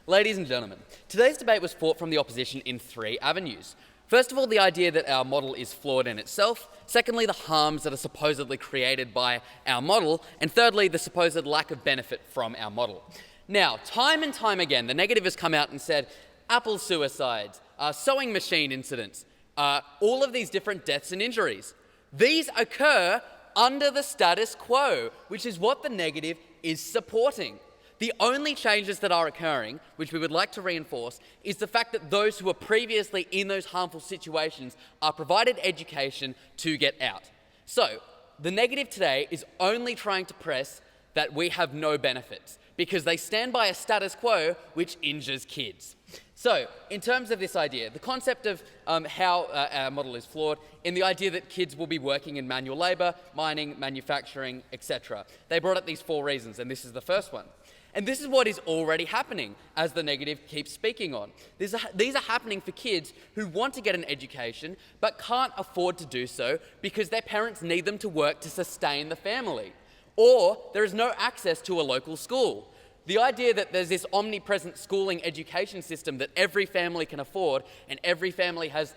Ladies and gentlemen, today's debate was fought from the opposition in 3 avenues. First of all, the idea that our model is flawed in itself. Secondly, the harms that are supposedly created by our model. And thirdly, the supposed lack of benefit from our model. Now, time and time again, the negative has come out and said, Apple suicides, sewing machine incidents, all of these different deaths and injuries. These occur under the status quo, which is what the negative is supporting. The only changes that are occurring, which we would like to reinforce, is the fact that those who were previously in those harmful situations are provided education to get out. So, the negative today is only trying to press that we have no benefits, because they stand by a status quo which injures kids. So, in terms of this idea, the concept of how our model is flawed in the idea that kids will be working in manual labour, mining, manufacturing, etc. They brought up these 4 reasons, and this is the first one. And this is what is already happening, as the negative keeps speaking on. These are happening for kids who want to get an education but can't afford to do so because their parents need them to work to sustain the family. Or there is no access to a local school. The idea that there's this omnipresent schooling education system that every family can afford and every family has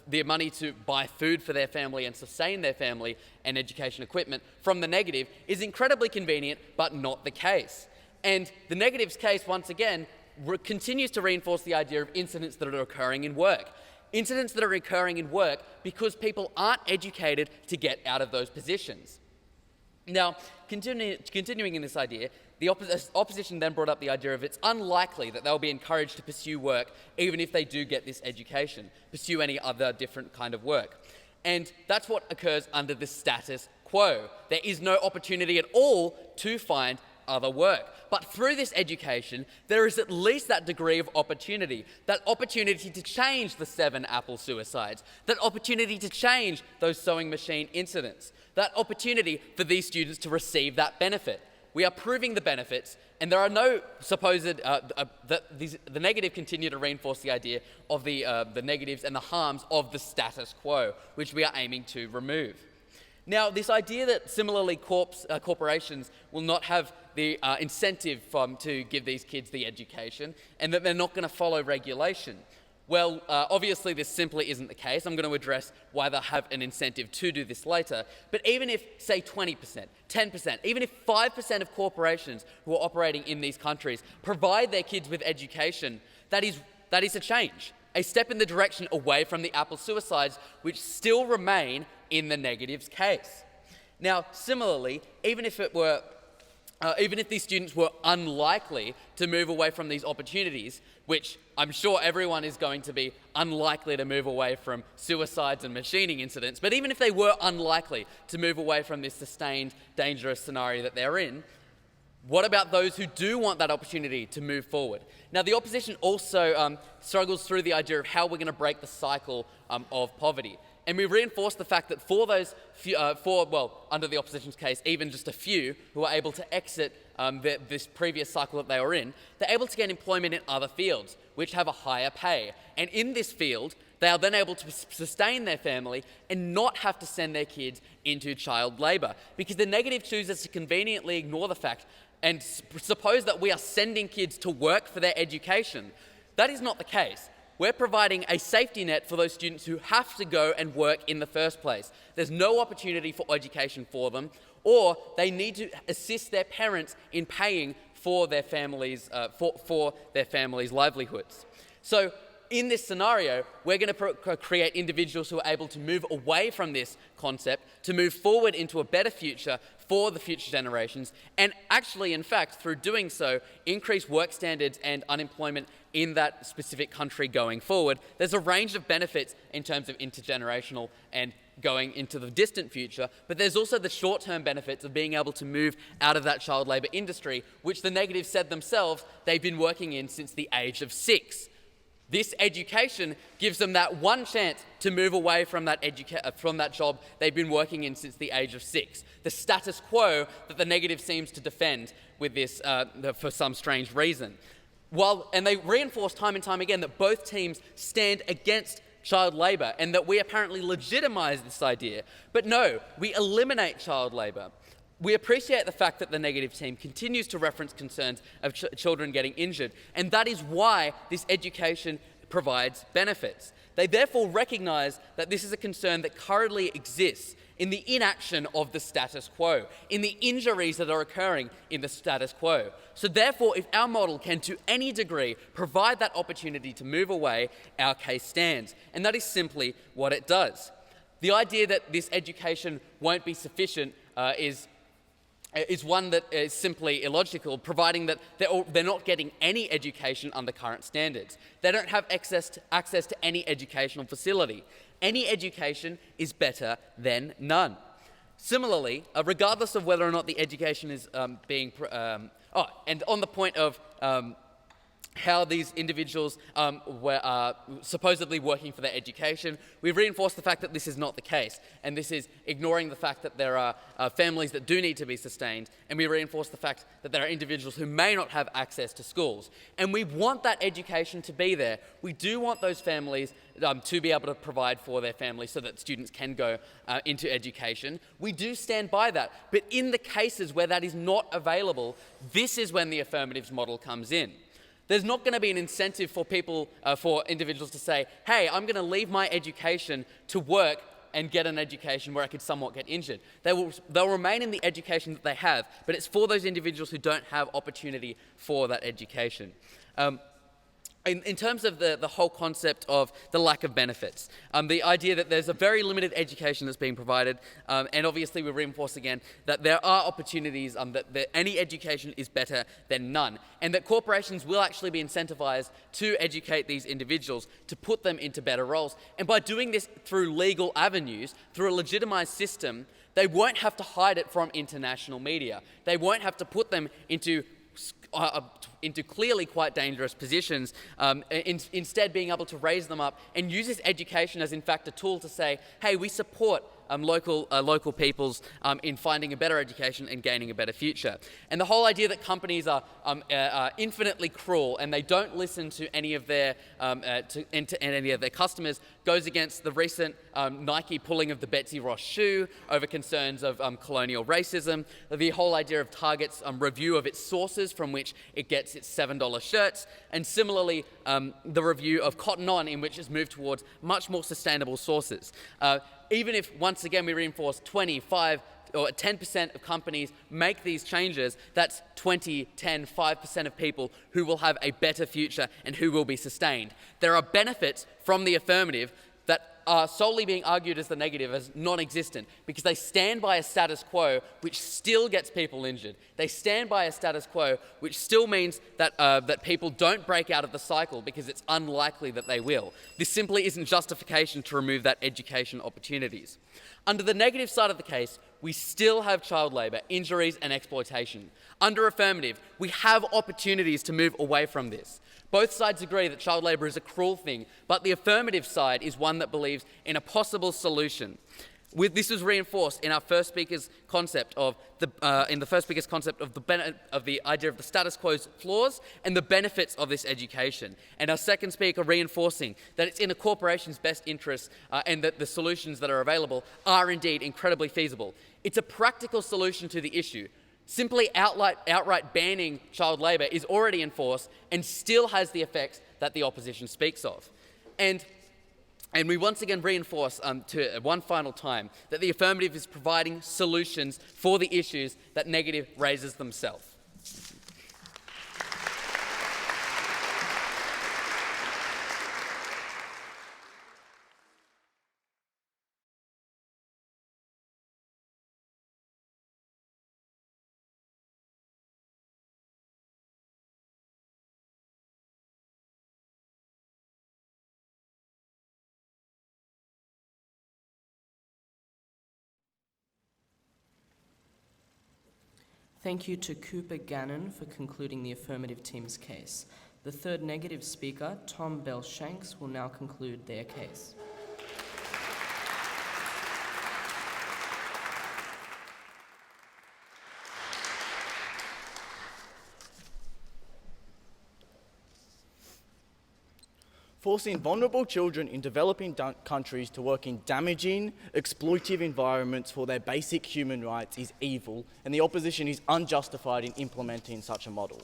the money to buy food for their family and sustain their family and education equipment from the negative is incredibly convenient but not the case. And the negative's case, once again, continues to reinforce the idea of incidents that are occurring in work. Incidents that are occurring in work because people aren't educated to get out of those positions. Now, continuing in this idea, the opposition then brought up the idea of it's unlikely that they'll be encouraged to pursue work even if they do get this education, pursue any other different kind of work. And that's what occurs under the status quo. There is no opportunity at all to find other work. But through this education, there is at least that degree of opportunity, that opportunity to change the 7 Apple suicides, that opportunity to change those sewing machine incidents, that opportunity for these students to receive that benefit. We are proving the benefits, and there are no supposed, the negative continue to reinforce the idea of the negatives and the harms of the status quo, which we are aiming to remove. Now, this idea that similarly corporations will not have the incentive to give these kids the education and that they're not going to follow regulation. Well, obviously this simply isn't the case. I'm going to address why they have an incentive to do this later. But even if, say, 20%, 10%, even if 5% of corporations who are operating in these countries provide their kids with education, that is a change, a step in the direction away from the Apple suicides, which still remain in the negatives case. Now, similarly, even if these students were unlikely to move away from these opportunities, which I'm sure everyone is going to be unlikely to move away from suicides and machining incidents, but even if they were unlikely to move away from this sustained, dangerous scenario that they're in, what about those who do want that opportunity to move forward? Now, the opposition also struggles through the idea of how we're going to break the cycle of poverty. And we reinforce the fact that for those few, under the opposition's case, even just a few who are able to exit this previous cycle that they were in, they're able to get employment in other fields, which have a higher pay. And in this field, they are then able to sustain their family and not have to send their kids into child labour. Because the negative chooses to conveniently ignore the fact and suppose that we are sending kids to work for their education. That is not the case. We're providing a safety net for those students who have to go and work in the first place. There's no opportunity for education for them, or they need to assist their parents in paying for their families' livelihoods. So in this scenario, we're going to create individuals who are able to move away from this concept, to move forward into a better future for the future generations, and actually, in fact, through doing so, increase work standards and unemployment in that specific country going forward. There's a range of benefits in terms of intergenerational and going into the distant future, but there's also the short-term benefits of being able to move out of that child labour industry, which the negatives said themselves they've been working in since the age of 6. This education gives them that one chance to move away from that job they've been working in since the age of 6. The status quo that the negative seems to defend with this for some strange reason. And they reinforce time and time again that both teams stand against child labour and that we apparently legitimise this idea. But no, we eliminate child labour. We appreciate the fact that the negative team continues to reference concerns of children getting injured, and that is why this education provides benefits. They therefore recognise that this is a concern that currently exists in the inaction of the status quo, in the injuries that are occurring in the status quo. So therefore, if our model can to any degree provide that opportunity to move away, our case stands. And that is simply what it does. The idea that this education won't be sufficient is one that is simply illogical, providing that they're not getting any education under current standards. They don't have access to any educational facility. Any education is better than none. Similarly, regardless of whether or not the education is and on the point of how these individuals were supposedly working for their education, we reinforce the fact that this is not the case, and this is ignoring the fact that there are families that do need to be sustained, and we reinforce the fact that there are individuals who may not have access to schools. And we want that education to be there. We do want those families to be able to provide for their families so that students can go into education. We do stand by that, but in the cases where that is not available, this is when the affirmatives model comes in. There's not going to be an incentive for individuals to say, hey, I'm going to leave my education to work and get an education where I could somewhat get injured. They'll remain in the education that they have, but it's for those individuals who don't have opportunity for that education. In terms of the whole concept of the lack of benefits, the idea that there's a very limited education that's being provided, and obviously we reinforce again that there are opportunities, that any education is better than none, and that corporations will actually be incentivized to educate these individuals, to put them into better roles. And by doing this through legal avenues, through a legitimized system, they won't have to hide it from international media. They won't have to put them into clearly quite dangerous positions, instead being able to raise them up and use this education as in fact a tool to say, hey, we support local peoples in finding a better education and gaining a better future. And the whole idea that companies are infinitely cruel and they don't listen to any of their any of their customers goes against the recent Nike pulling of the Betsy Ross shoe over concerns of colonial racism, the whole idea of Target's review of its sources from which it gets its $7 shirts, and similarly the review of Cotton On, in which it's moved towards much more sustainable sources. Even if, once again, we reinforce 25 or 10% of companies make these changes, that's 20, 10, 5% of people who will have a better future and who will be sustained. There are benefits from the affirmative that are solely being argued as the negative as non-existent because they stand by a status quo which still gets people injured. They stand by a status quo which still means that, that people don't break out of the cycle because it's unlikely that they will. This simply isn't justification to remove that education opportunities. Under the negative side of the case, we still have child labour, injuries and exploitation. Under affirmative, we have opportunities to move away from this. Both sides agree that child labour is a cruel thing, but the affirmative side is one that believes in a possible solution. This was reinforced in our first speaker's concept of the idea of the status quo's flaws and the benefits of this education. And our second speaker reinforcing that it's in a corporation's best interest and that the solutions that are available are indeed incredibly feasible. It's a practical solution to the issue. Simply outright banning child labour is already in force and still has the effects that the opposition speaks of. And we once again reinforce one final time that the affirmative is providing solutions for the issues that negative raises themselves. Thank you to Cooper Gannon for concluding the affirmative team's case. The third negative speaker, Tom Belshanks, will now conclude their case. Forcing vulnerable children in developing countries to work in damaging, exploitive environments for their basic human rights is evil, and the opposition is unjustified in implementing such a model.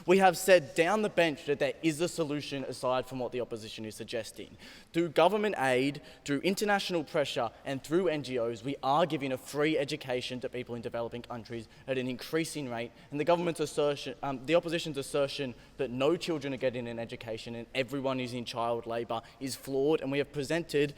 We have said down the bench that there is a solution aside from what the opposition is suggesting. Through government aid, through international pressure, and through NGOs, we are giving a free education to people in developing countries at an increasing rate, and the opposition's assertion that no children are getting an education and everyone is in child labour is flawed, and we have presented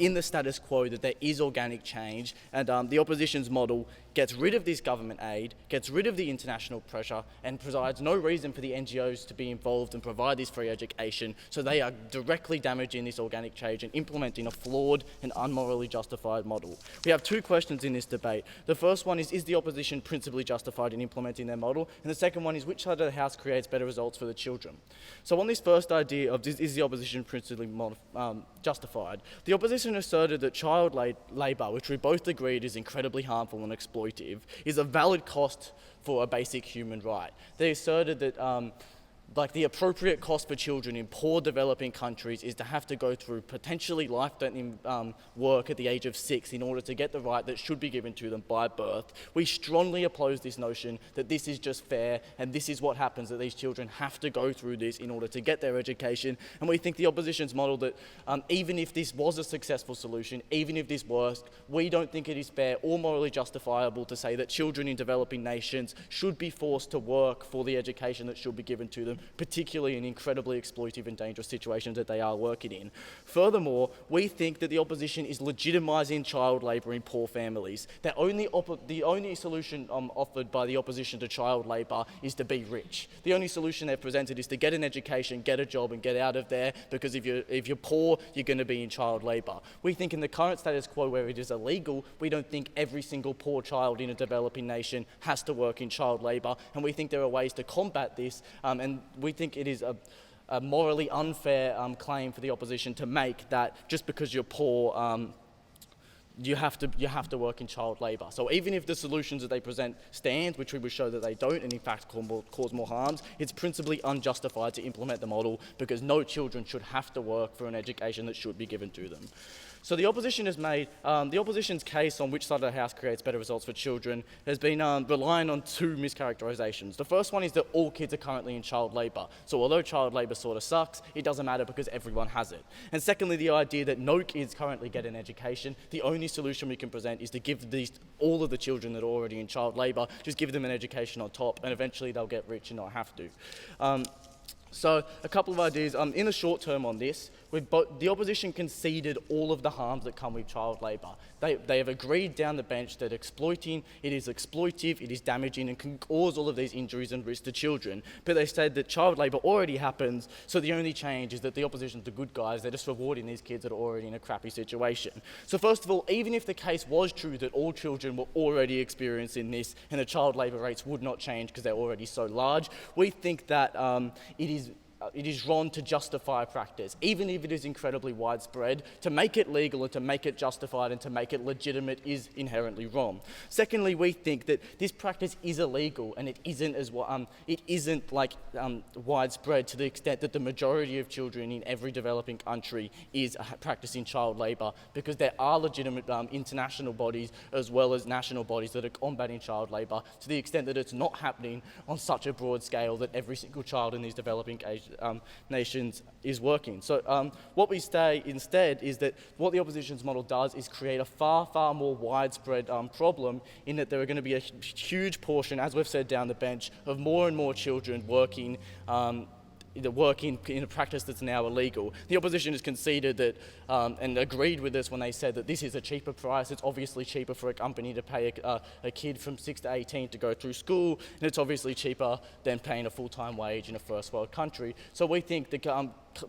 in the status quo that there is organic change, and the opposition's model gets rid of this government aid, gets rid of the international pressure, and provides no reason for the NGOs to be involved and provide this free education, so they are directly damaging this organic change and implementing a flawed and unmorally justified model. We have two questions in this debate. The first one is the opposition principally justified in implementing their model? And the second one is, which side of the House creates better results for the children? So on this first idea of is the opposition principally justified, the opposition asserted that child labour, which we both agreed is incredibly harmful and exploitative, is a valid cost for a basic human right. They asserted that the appropriate cost for children in poor developing countries is to have to go through potentially life-threatening work at the age of 6 in order to get the right that should be given to them by birth. We strongly oppose this notion that this is just fair and this is what happens, that these children have to go through this in order to get their education. And we think the opposition's model that even if this was a successful solution, even if this worked, we don't think it is fair or morally justifiable to say that children in developing nations should be forced to work for the education that should be given to them, particularly in incredibly exploitive and dangerous situations that they are working in. Furthermore, we think that the opposition is legitimizing child labour in poor families. The only solution offered by the opposition to child labour is to be rich. The only solution they've presented is to get an education, get a job and get out of there, because if you're poor, you're going to be in child labour. We think in the current status quo where it is illegal, we don't think every single poor child in a developing nation has to work in child labour, and we think there are ways to combat this, and we think it is a morally unfair claim for the opposition to make that just because you're poor, you have to work in child labour. So even if the solutions that they present stand, which we will show that they don't, and in fact cause more harms, it's principally unjustified to implement the model because no children should have to work for an education that should be given to them. So the opposition has made, the opposition's case on which side of the house creates better results for children has been relying on two mischaracterizations. The first one is that all kids are currently in child labour. So although child labour sort of sucks, it doesn't matter because everyone has it. And secondly, the idea that no kids currently get an education. The only solution we can present is to give all of the children that are already in child labour, just give them an education on top, and eventually they'll get rich and not have to. So a couple of ideas. In the short term on this, the opposition conceded all of the harms that come with child labour. They have agreed down the bench that exploiting, it is exploitive, it is damaging and can cause all of these injuries and risks to children. But they said that child labour already happens, so the only change is that the opposition's the good guys, they're just rewarding these kids that are already in a crappy situation. So first of all, even if the case was true that all children were already experiencing this and the child labour rates would not change because they're already so large, we think that it is wrong to justify practice, even if it is incredibly widespread. To make it legal and to make it justified and to make it legitimate is inherently wrong. Secondly, we think that this practice is illegal and it isn't widespread to the extent that the majority of children in every developing country is practicing child labour, because there are legitimate international bodies as well as national bodies that are combating child labour to the extent that it's not happening on such a broad scale that every single child in these developing nations is working. So what we say instead is that what the opposition's model does is create a far, far more widespread problem, in that there are going to be a huge portion, as we've said down the bench, of more and more children working in a practice that's now illegal. The opposition has conceded that and agreed with us when they said that this is a cheaper price. It's obviously cheaper for a company to pay a kid from 6 to 18 to go through school, and it's obviously cheaper than paying a full-time wage in a first world country. So we think the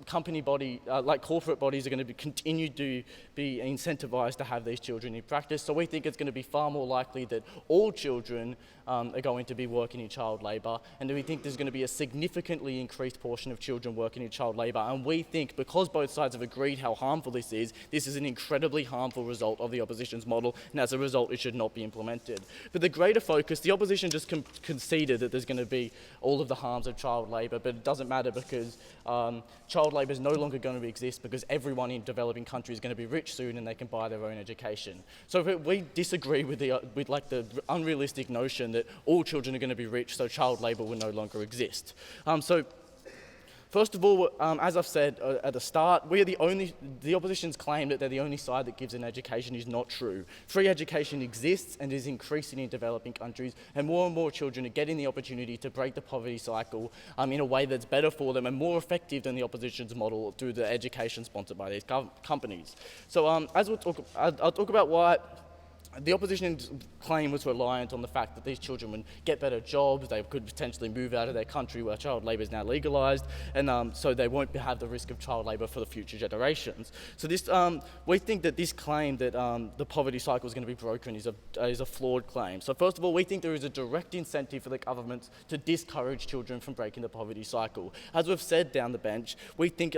company body, like corporate bodies, are going to continue to be incentivised to have these children in practice. So we think it's going to be far more likely that all children are going to be working in child labour, and we think there's going to be a significantly increased portion of children working in child labour. And we think, because both sides have agreed how harmful this is an incredibly harmful result of the opposition's model, and as a result it should not be implemented. But the greater focus, the opposition just conceded that there's going to be all of the harms of child labour, but it doesn't matter because child labour is no longer going to exist, because everyone in developing countries is going to be rich soon and they can buy their own education. So we disagree with the unrealistic notion that all children are going to be rich, so child labour will no longer exist. First of all, as I've said at the start, the opposition's claim that they're the only side that gives an education is not true. Free education exists and is increasing in developing countries, and more children are getting the opportunity to break the poverty cycle in a way that's better for them and more effective than the opposition's model through the education sponsored by these companies. So I'll talk about why the opposition's claim was reliant on the fact that these children would get better jobs, they could potentially move out of their country where child labour is now legalised, and so they won't have the risk of child labour for the future generations. So this, we think that this claim that the poverty cycle is going to be broken is a flawed claim. So first of all, we think there is a direct incentive for the governments to discourage children from breaking the poverty cycle. As we've said down the bench, we think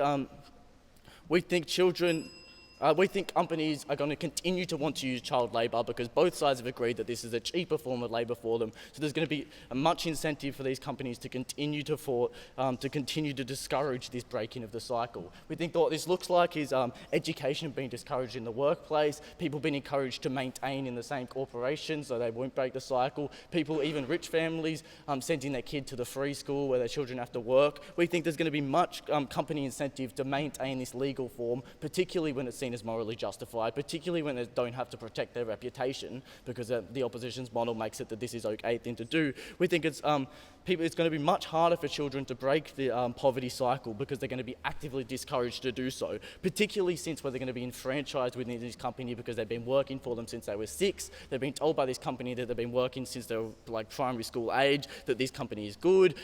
companies are going to continue to want to use child labour because both sides have agreed that this is a cheaper form of labour for them. So there's going to be much incentive for these companies to continue to discourage this breaking of the cycle. We think that what this looks like is education being discouraged in the workplace, people being encouraged to maintain in the same corporation so they won't break the cycle, people, even rich families, sending their kid to the free school where their children have to work. We think there's going to be much company incentive to maintain this legal form, particularly when it's seen as morally justified, particularly when they don't have to protect their reputation, because the opposition's model makes it that this is an okay thing to do. We think it's going to be much harder for children to break the poverty cycle because they're going to be actively discouraged to do so, particularly since they're going to be enfranchised within this company because they've been working for them since they were 6. They've been told by this company that they've been working since they were like primary school age, that this company is good.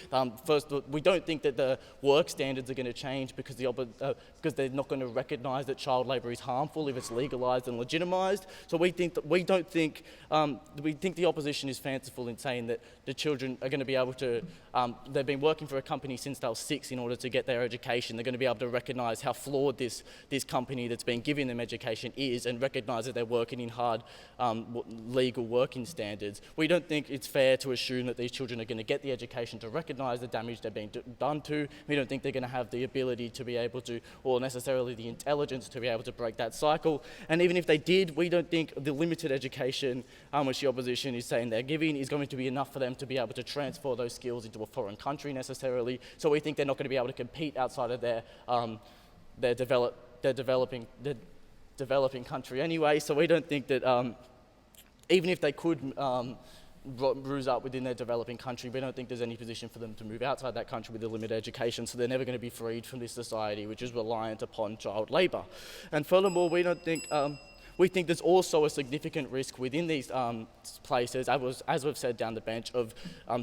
First, we don't think that the work standards are going to change because they're not going to recognise that child labour is harmful if it's legalised and legitimised. So we think the opposition is fanciful in saying that the children are going to be able to they've been working for a company since they were 6 in order to get their education. They're going to be able to recognise how flawed this company that's been giving them education is, and recognise that they're working in hard legal working standards. We don't think it's fair to assume that these children are going to get the education to recognise the damage they're being done to. We don't think they're going to have the ability to be able to, or necessarily the intelligence to be able to break that cycle. And even if they did, we don't think the limited education which the opposition is saying they're giving is going to be enough for them to be able to transfer those skills into a foreign country necessarily. So we think they're not going to be able to compete outside of their developing country anyway. So we don't think that even if they could bruise up within their developing country, we don't think there's any position for them to move outside that country with a limited education, so they're never going to be freed from this society which is reliant upon child labour. And furthermore, we think there's also a significant risk within these places, as we've said down the bench, of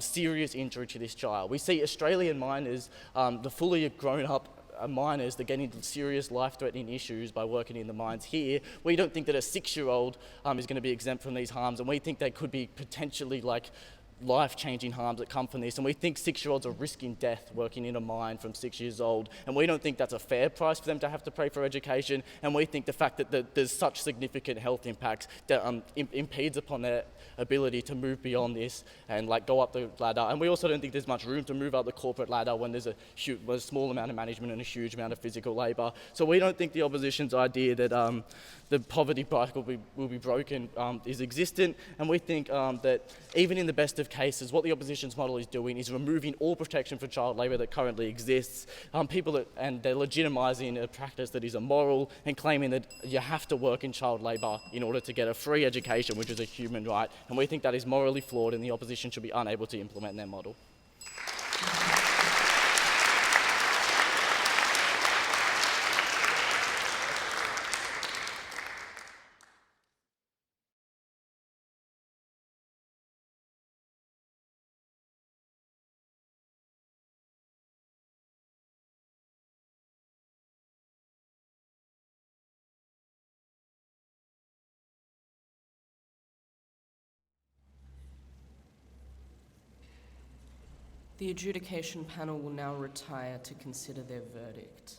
serious injury to this child. We see Australian minors, the fully grown up minors, that get into serious life-threatening issues by working in the mines here. We don't think that a 6-year-old is going to be exempt from these harms, and we think they could be potentially life-changing harms that come from this. And we think 6-year-olds are risking death working in a mine from 6 years old, and we don't think that's a fair price for them to have to pay for education. And we think the fact that there's such significant health impacts that impedes upon their ability to move beyond this and go up the ladder. And we also don't think there's much room to move up the corporate ladder when there's a small amount of management and a huge amount of physical labour. So we don't think the opposition's idea that the poverty cycle will be broken is existent. And we think that even in the best of cases, what the opposition's model is doing is removing all protection for child labour that currently exists. And they're legitimising a practice that is immoral and claiming that you have to work in child labour in order to get a free education, which is a human right. And we think that is morally flawed, and the opposition should be unable to implement their model. The adjudication panel will now retire to consider their verdict.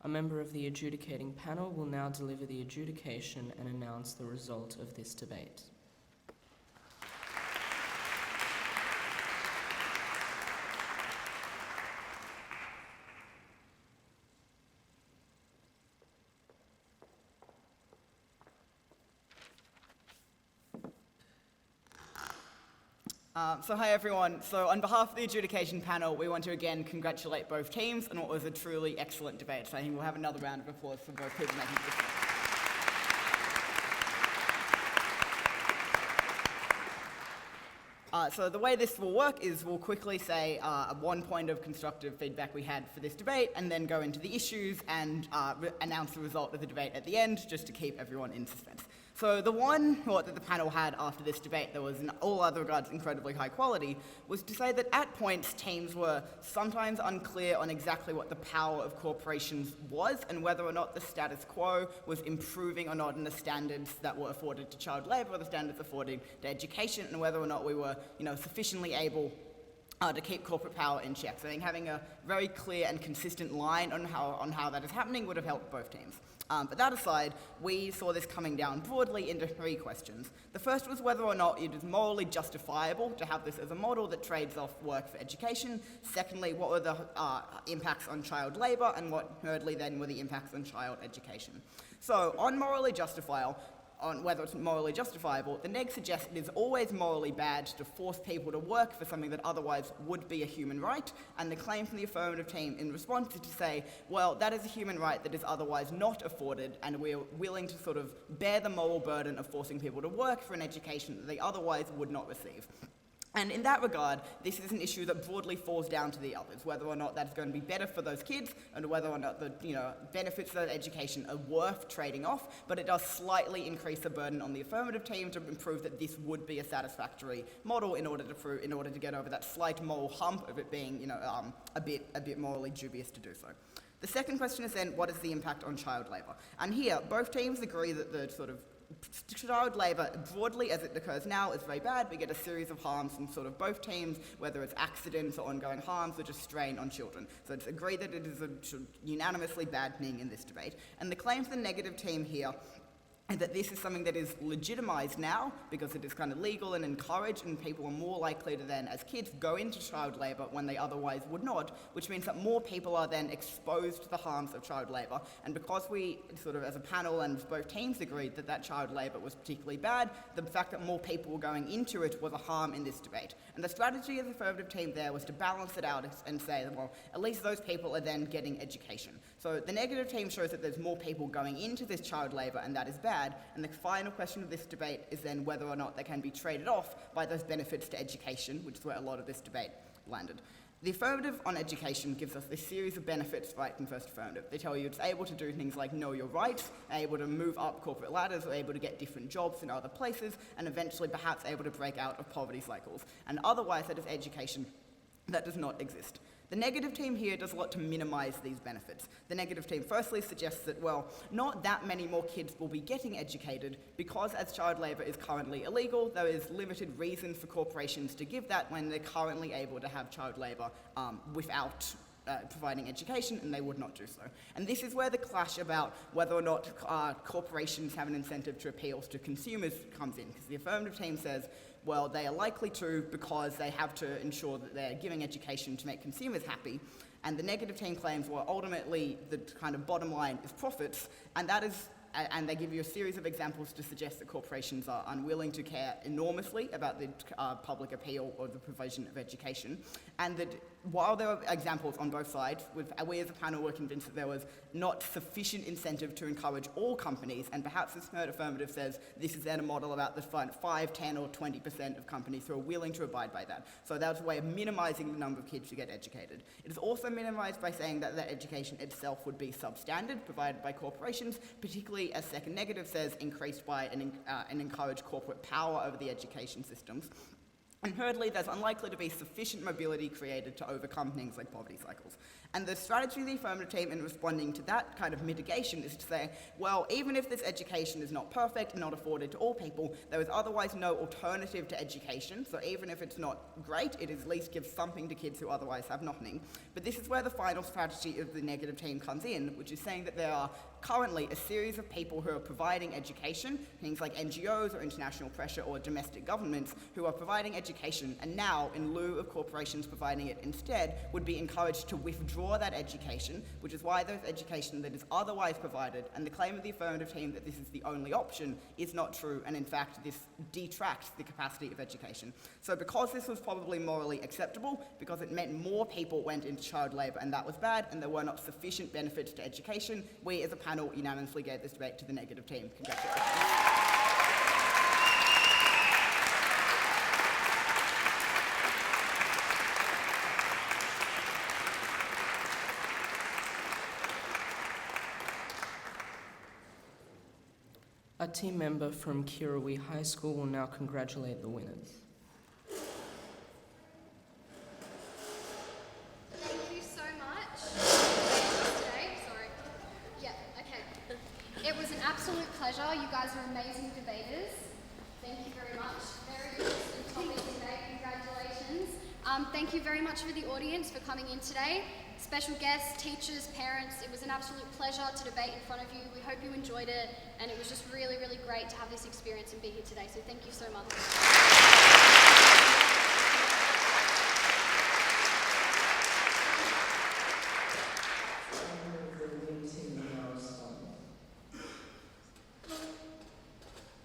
A member of the adjudicating panel will now deliver the adjudication and announce the result of this debate. So hi everyone. So on behalf of the adjudication panel, we want to again congratulate both teams on what was a truly excellent debate. So I think we'll have another round of applause for both people making this debate. So the way this will work is we'll quickly say one point of constructive feedback we had for this debate, and then go into the issues and announce the result of the debate at the end, just to keep everyone in suspense. So the one thought that the panel had after this debate that was in all other regards incredibly high quality was to say that at points teams were sometimes unclear on exactly what the power of corporations was and whether or not the status quo was improving or not in the standards that were afforded to child labour or the standards afforded to education, and whether or not we were sufficiently able to keep corporate power in check. So I think having a very clear and consistent line on how that is happening would have helped both teams. But that aside, we saw this coming down broadly into three questions. The first was whether or not it is morally justifiable to have this as a model that trades off work for education. Secondly, what were the impacts on child labour, and thirdly then were the impacts on child education. So on whether it's morally justifiable, the neg suggests it is always morally bad to force people to work for something that otherwise would be a human right, and the claim from the affirmative team in response is to say, well, that is a human right that is otherwise not afforded, and we're willing to sort of bear the moral burden of forcing people to work for an education that they otherwise would not receive. And in that regard, this is an issue that broadly falls down to the others, whether or not that's going to be better for those kids and whether or not the benefits of that education are worth trading off, but it does slightly increase the burden on the affirmative team to prove that this would be a satisfactory model in order to get over that slight moral hump of it being a bit morally dubious to do so. The second question is then, what is the impact on child labour? And here, both teams agree that the sort of child labour, broadly as it occurs now, is very bad. We get a series of harms from sort of both teams, whether it's accidents or ongoing harms or just strain on children. So it's agreed that it is a unanimously bad thing in this debate. And the claim for the negative team here is that this is something that is legitimized now because it is kind of legal and encouraged, and people are more likely to then, as kids, go into child labour when they otherwise would not, which means that more people are then exposed to the harms of child labour. And because we sort of as a panel and both teams agreed that child labour was particularly bad, the fact that more people were going into it was a harm in this debate. And the strategy of the affirmative team there was to balance it out and say, well, at least those people are then getting education. So the negative team shows that there's more people going into this child labour, and that is bad. And the final question of this debate is then whether or not they can be traded off by those benefits to education, which is where a lot of this debate landed. The affirmative on education gives us this series of benefits right from first affirmative. They tell you it's able to do things like know your rights, able to move up corporate ladders, or able to get different jobs in other places, and eventually perhaps able to break out of poverty cycles. And otherwise, that is education that does not exist. The negative team here does a lot to minimise these benefits. The negative team firstly suggests that, well, not that many more kids will be getting educated because as child labour is currently illegal, there is limited reason for corporations to give that when they're currently able to have child labour without providing education, and they would not do so. And this is where the clash about whether or not corporations have an incentive to appeal to consumers comes in, because the affirmative team says, well, they are likely to because they have to ensure that they're giving education to make consumers happy. And the negative team claims, well, ultimately the kind of bottom line is profits, and that is, and they give you a series of examples to suggest that corporations are unwilling to care enormously about the public appeal or the provision of education, and that while there are examples on both sides, we as a panel were convinced that there was not sufficient incentive to encourage all companies, and perhaps this third affirmative says this is then a model about the 5, 10 or 20% of companies who are willing to abide by that. So that's a way of minimising the number of kids who get educated. It is also minimised by saying that that education itself would be substandard, provided by corporations, particularly as second negative says, increased by and encouraged corporate power over the education systems. And thirdly, there's unlikely to be sufficient mobility created to overcome things like poverty cycles. And the strategy of the affirmative team in responding to that kind of mitigation is to say, well, even if this education is not perfect and not afforded to all people, there is otherwise no alternative to education. So even if it's not great, it at least gives something to kids who otherwise have nothing. But this is where the final strategy of the negative team comes in, which is saying that there are currently a series of people who are providing education, things like NGOs or international pressure or domestic governments, who are providing education, and now, in lieu of corporations providing it instead, would be encouraged to withdraw that education, which is why there's education that is otherwise provided, and the claim of the affirmative team that this is the only option is not true, and in fact this detracts the capacity of education. So because this was probably morally acceptable, because it meant more people went into child labour and that was bad, and there were not sufficient benefits to education, we as a panel unanimously gave this debate to the negative team. Congratulations. A team member from Kirrawee High School will now congratulate the winners. Thank you so much. Today, sorry. Yeah, okay. It was an absolute pleasure. You guys are amazing debaters. Thank you very much. Very interesting topic today. Congratulations. Thank you very much for the audience for coming in today. Special guests, teachers, parents, it was an absolute pleasure to debate in front of you. We hope you enjoyed it, and it was just really, really great to have this experience and be here today, so thank you so much.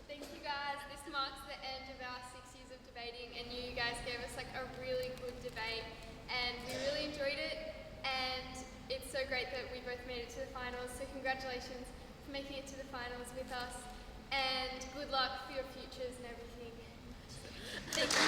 Thank you guys. This marks the end of our 6 years of debating, and you guys gave us like a really good debate, and we really enjoyed it. And it's so great that we both made it to the finals, so congratulations for making it to the finals with us, and good luck for your futures and everything. Thank you.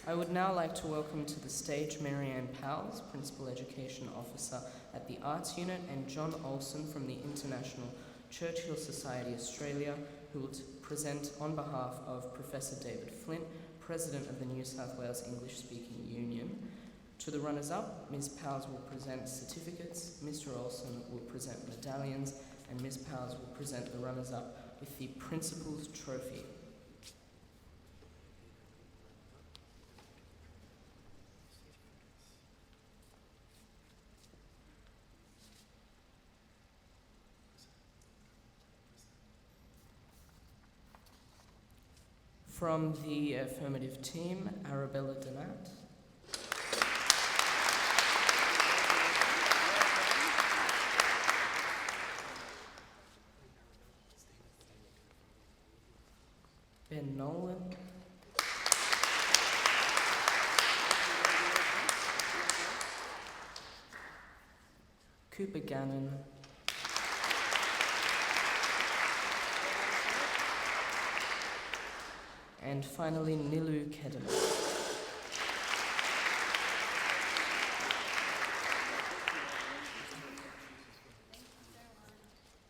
I would now like to welcome to the stage Marianne Powles, Principal Education Officer at the Arts Unit, and John Olson from the International Churchill Society Australia, who will present on behalf of Professor David Flint, President of the New South Wales English-Speaking Union. To the runners-up, Ms. Powles will present certificates, Mr. Olson will present medallions, and Ms. Powles will present the runners-up with the Principal's Trophy. From the affirmative team, Arabella Donat. Ben Nolan. Cooper Gannon. And finally, Nilu Kedem.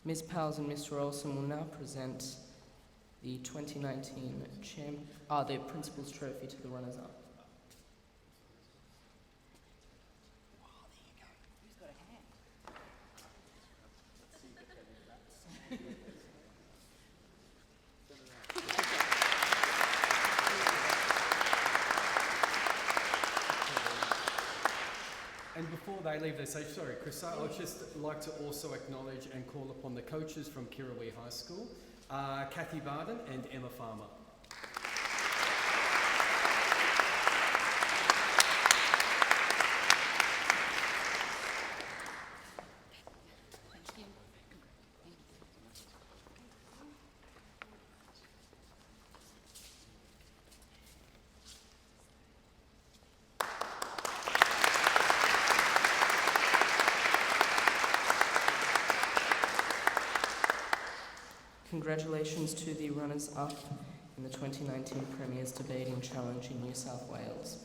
Ms. Powles and Mr. Olson will now present the 2019 the Principal's Trophy to the runners-up. And before they leave their stage, sorry, Chris, I'd just like to also acknowledge and call upon the coaches from Kirrawee High School, Kathy Barden and Emma Farmer. Congratulations to the runners-up in the 2019 Premier's Debating Challenge in New South Wales.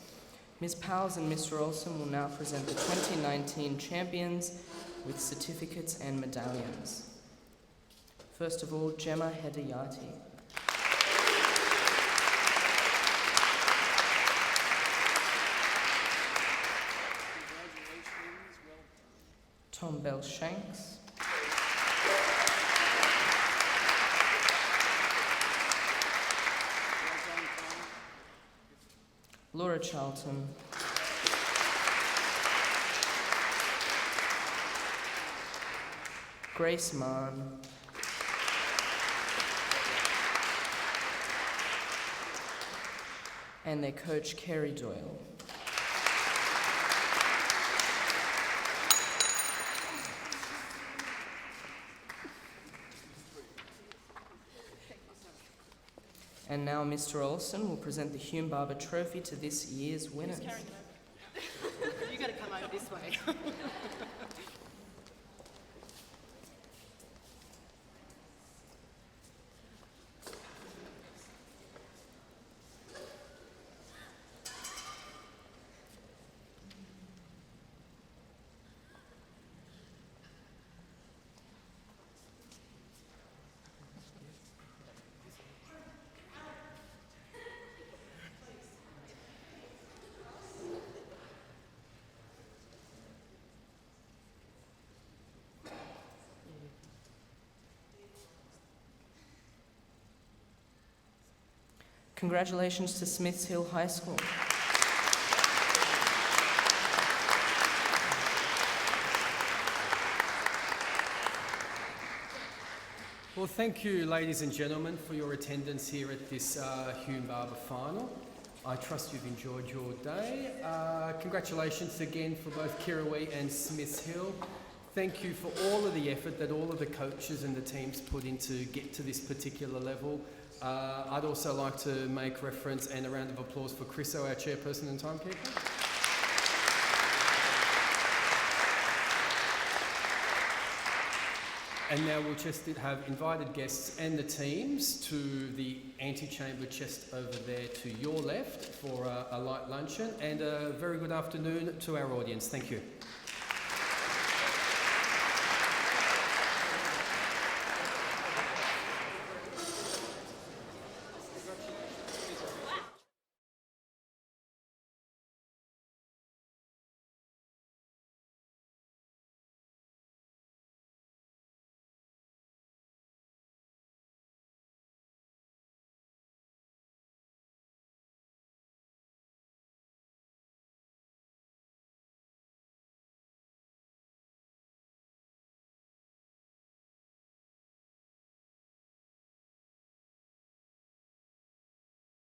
Ms. Powles and Mr. Olson will now present the 2019 champions with certificates and medallions. First of all, Gemma Heady. Tom Bell-Shanks. Laura Charlton. Grace Mann. And their coach, Kerry Doyle. And now Mr. Olsen will present the Hume Barber Trophy to this year's winners. You got to come over this way. Congratulations to Smiths Hill High School. Well, thank you, ladies and gentlemen, for your attendance here at this Hume Barber final. I trust you've enjoyed your day. Congratulations again for both Kirrawee and Smiths Hill. Thank you for all of the effort that all of the coaches and the teams put in to get to this particular level. I'd also like to make reference and a round of applause for Chriso, our chairperson and timekeeper. And now we'll just have invited guests and the teams to the antechamber chest over there to your left for a light luncheon, and a very good afternoon to our audience. Thank you.